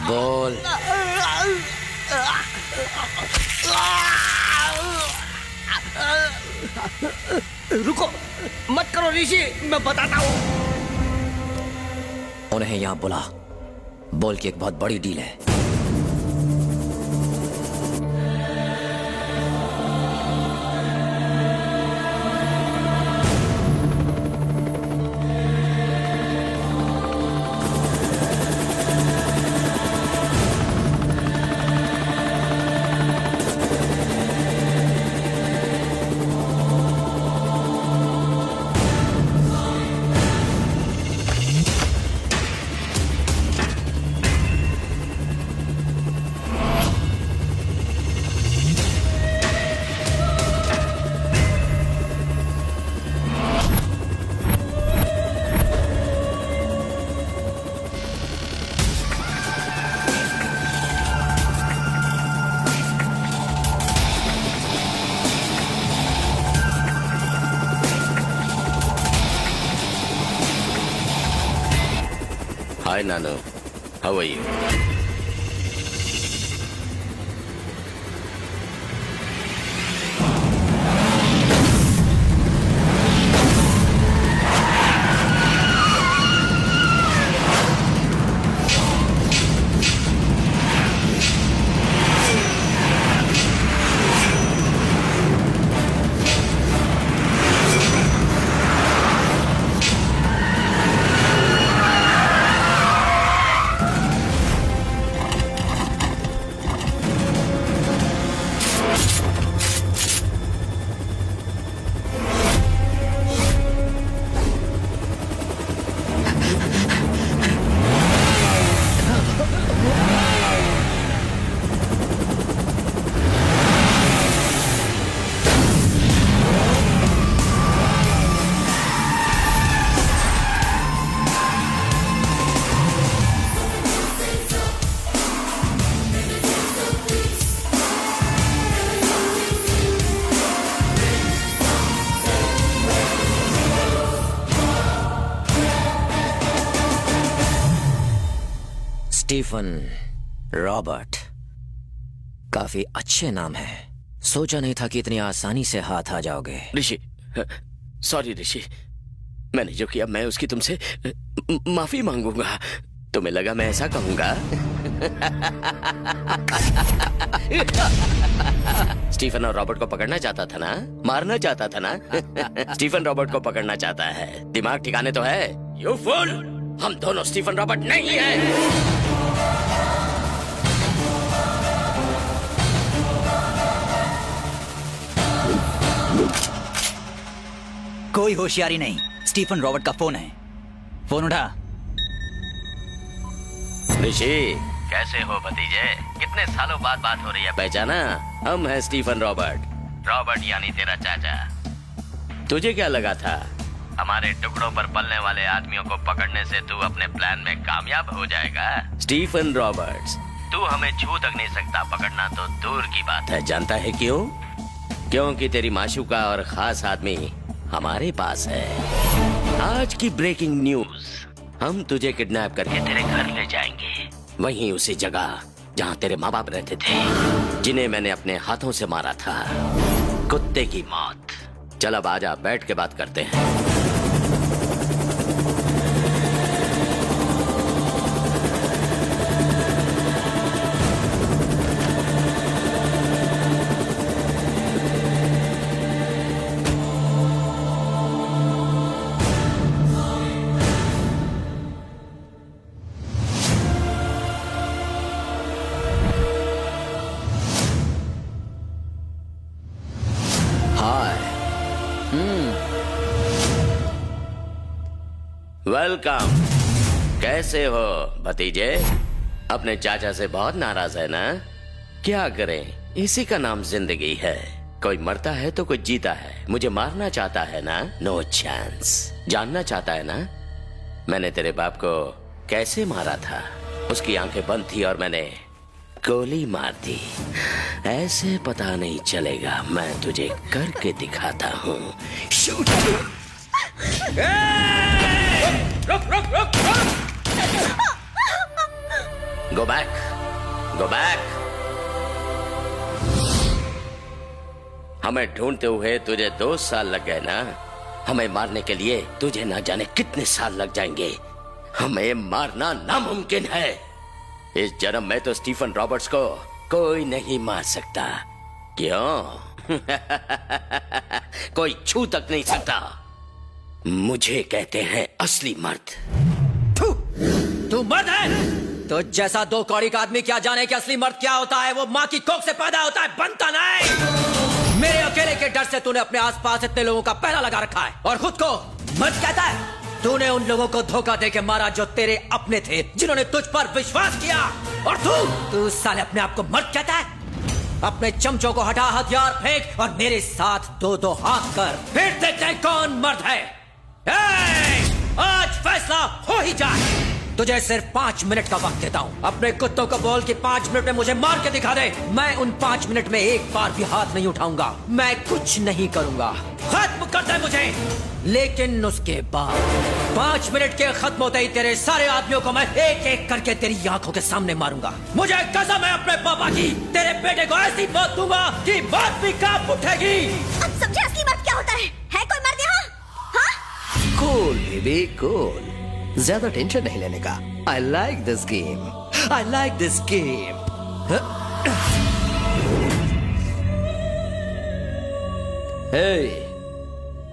बोल। रुको, मत करो ऋषि, मैं बताता हूँ। उन्हें यहाँ बुला, बोल कि एक बहुत बड़ी डील है। Hi, Nano. How are you? Stephen Robert, काफी अच्छे नाम है। सोचा नहीं था कि इतनी आसानी से हाथ आ जाओगे। ऋषि, सॉरी ऋषि, मैंने जो किया मैं उसकी तुमसे माफी मांगूंगा। तुम्हें लगा मैं ऐसा कहूंगा? स्टीफन और रॉबर्ट को पकड़ना चाहता था ना, मारना चाहता था ना? स्टीफन रॉबर्ट को पकड़ना चाहता है। दिमाग ठिकाने तो है? यू फूल, हम दोनों स्टीफन रॉबर्ट नहीं हैं। कोई होशियारी नहीं, स्टीफन रॉबर्ट का फोन है। फोन उठा। ऋषि, कैसे हो भतीजे? कितने सालों बाद बात हो रही है। पहचाना? हम हैं स्टीफन रॉबर्ट। रॉबर्ट यानी तेरा चाचा। तुझे क्या लगा था हमारे टुकड़ों पर पलने वाले आदमियों को पकड़ने से तू अपने प्लान में कामयाब हो जाएगा? स्टीफन रॉबर्ट्स, तू हमें छू तक नहीं सकता, पकड़ना तो दूर की बात है। जानता है क्यों? क्योंकि तेरी माशूका और खास आदमी हमारे पास है। आज की ब्रेकिंग न्यूज, हम तुझे किडनैप करके तेरे घर ले जाएंगे, वहीं उसी जगह जहां तेरे माँ बाप रहते थे, जिन्हें मैंने अपने हाथों से मारा था। कुत्ते की मौत। चल अब आजा, बैठ के बात करते हैं। वेलकम। कैसे हो भतीजे? अपने चाचा से बहुत नाराज है ना? क्या करें, इसी का नाम जिंदगी है। कोई मरता है तो कोई जीता है। मुझे मारना चाहता है ना? No chance. जानना चाहता है ना मैंने तेरे बाप को कैसे मारा था? उसकी आंखें बंद थी और मैंने गोली मार दी। ऐसे पता नहीं चलेगा, मैं तुझे करके दिखाता हूँ। शूट। रुक रुक रुक रुक। Go back, go back. हमें ढूंढते हुए तुझे 2 साल लग गए ना? हमें मारने के लिए तुझे ना जाने कितने साल लग जाएंगे। हमें मारना नामुमकिन है। इस जन्म में तो स्टीफन रॉबर्ट्स को कोई नहीं मार सकता। क्यों? कोई छू तक नहीं सकता। मुझे कहते हैं असली मर्द। तू मर्द है? तो जैसा दो कौड़ी का आदमी क्या जाने कि असली मर्द क्या होता है? वो माँ की कोख से पैदा होता है, बनता नहीं। मेरे अकेले के डर से तूने अपने आसपास इतने लोगों का पहरा लगा रखा है और खुद को मर्द कहता है। तूने उन लोगों को धोखा देके मारा जो तेरे अपने थे, जिन्होंने तुझ पर विश्वास किया। और तू साले अपने आप को मर्द कहता है? अपने चमचों को हटा, हथियार फेंक और मेरे साथ दो दो हाथ कर, फिर देखते हैं कौन मर्द है। आज फैसला हो ही जाए। तुझे सिर्फ 5 मिनट का वक्त देता हूँ। अपने कुत्तों को बोल कि 5 मिनट में मुझे मार के दिखा दे। मैं उन 5 मिनट में एक बार भी हाथ नहीं उठाऊंगा। मैं कुछ नहीं करूंगा। खत्म कर दे मुझे। लेकिन उसके बाद 5 मिनट के खत्म होते ही तेरे सारे आदमियों को मैं एक एक करके तेरी आंखों के सामने मारूंगा। मुझे कसम है अपने पापा की, तेरे बेटे को ऐसी मौत दूंगा कि बात भी कांप उठेगी। अब समझे असली मर्द क्या होता है? कोई मर्द यहाँ? हाँ? कूल बेबी कूल, ज्यादा टेंशन नहीं लेने का। I like this game, I like this game.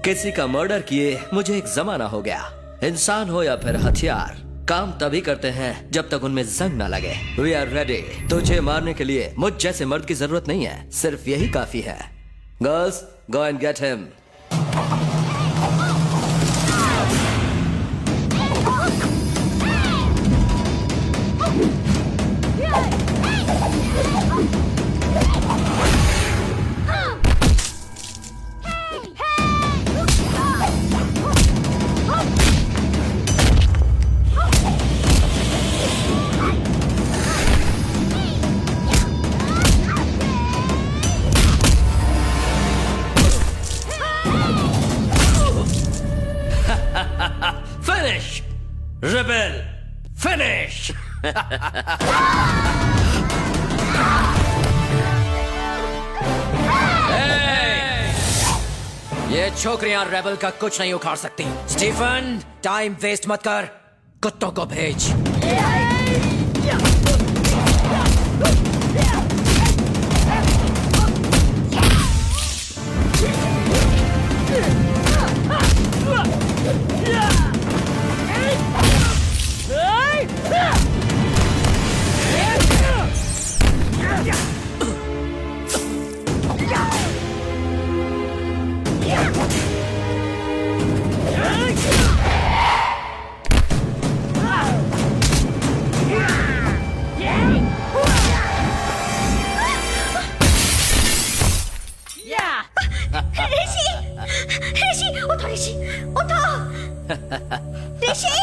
किसी का मर्डर किए मुझे एक जमाना हो गया। इंसान हो या फिर हथियार, काम तभी करते हैं जब तक उनमें जंग ना लगे। We are ready. तुझे मारने के लिए मुझ जैसे मर्द की जरूरत नहीं है, सिर्फ यही काफी है। Girls, go and get him. Finish! Rebel! Finish! ये छोकरियां रेबल का कुछ नहीं उखाड़ सकती। स्टीफन, टाइम वेस्ट मत कर, कुत्तों को भेज। ऋषि, उठो ऋषि, उठो। ऋषि!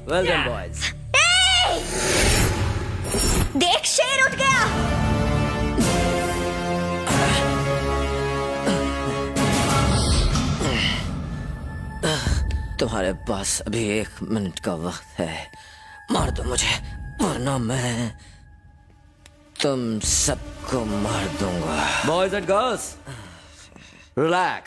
Well done, boys. देख, शेर उठ गया। तुम्हारे पास अभी 1 मिनट का वक्त है। मार दो मुझे, वरना मैं तुम सबको मार दूंगा। Boys and girls, relax.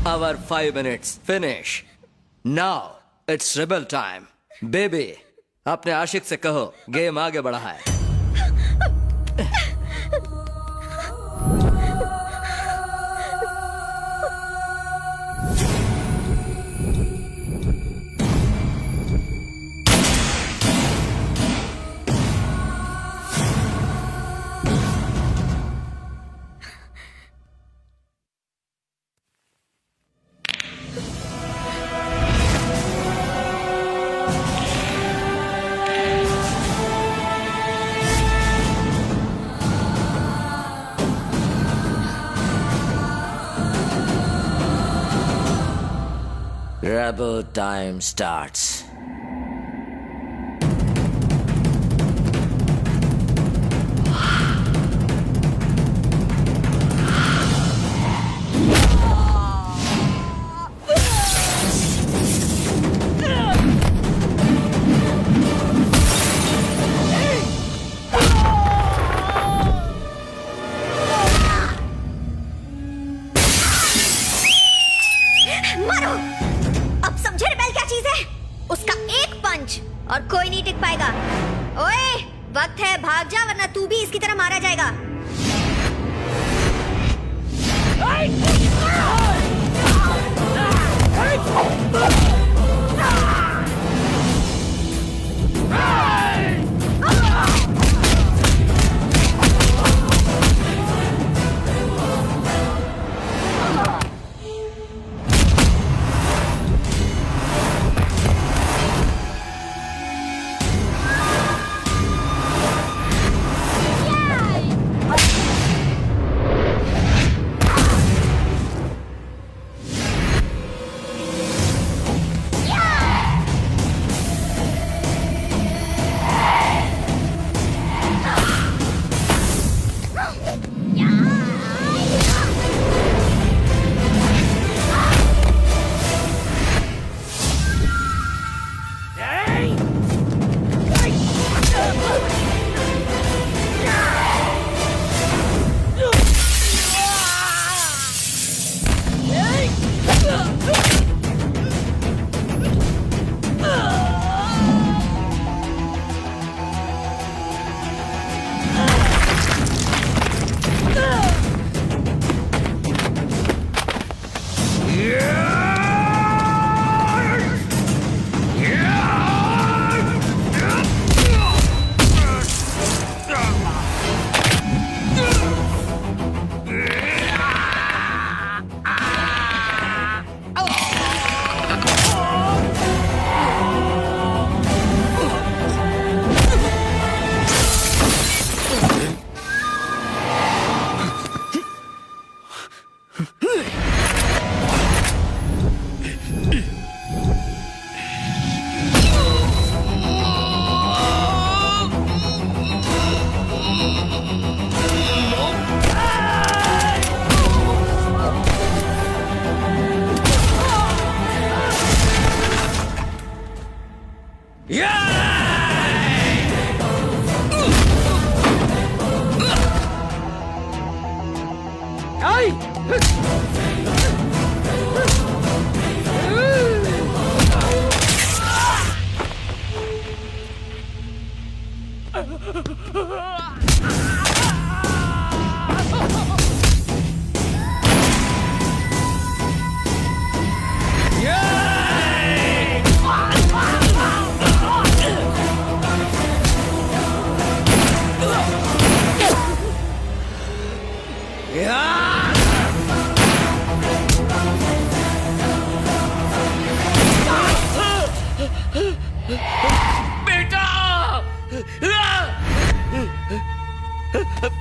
Our 5 minutes finish. Now it's rebel time. Baby, अपने आशिक से कहो गेम आगे बढ़ा है। Rebel time starts. मारो! अब समझे रिबेल क्या चीज है? उसका एक पंच और कोई नहीं टिक पाएगा। ओए, वक्त है, भाग जा वरना तू भी इसकी तरह मारा जाएगा।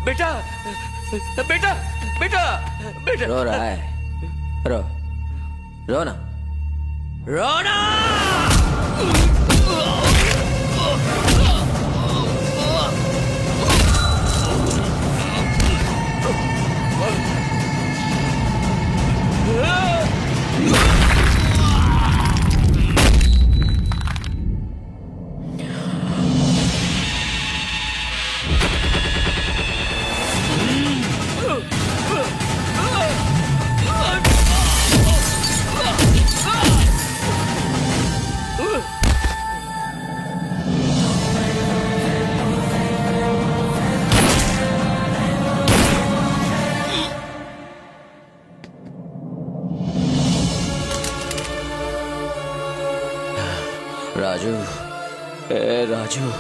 बेटा बेटा बेटा बेटा रो रहा है, रो रो ना, रो ना। राजू, ए राजू,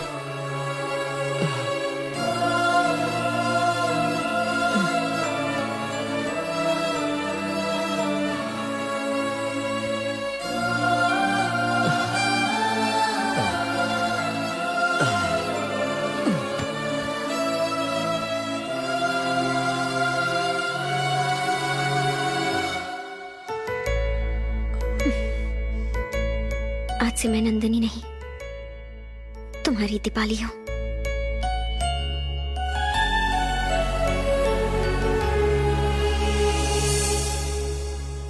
आज से मैं नंदिनी नहीं, तुम्हारी दीपाली हूँ।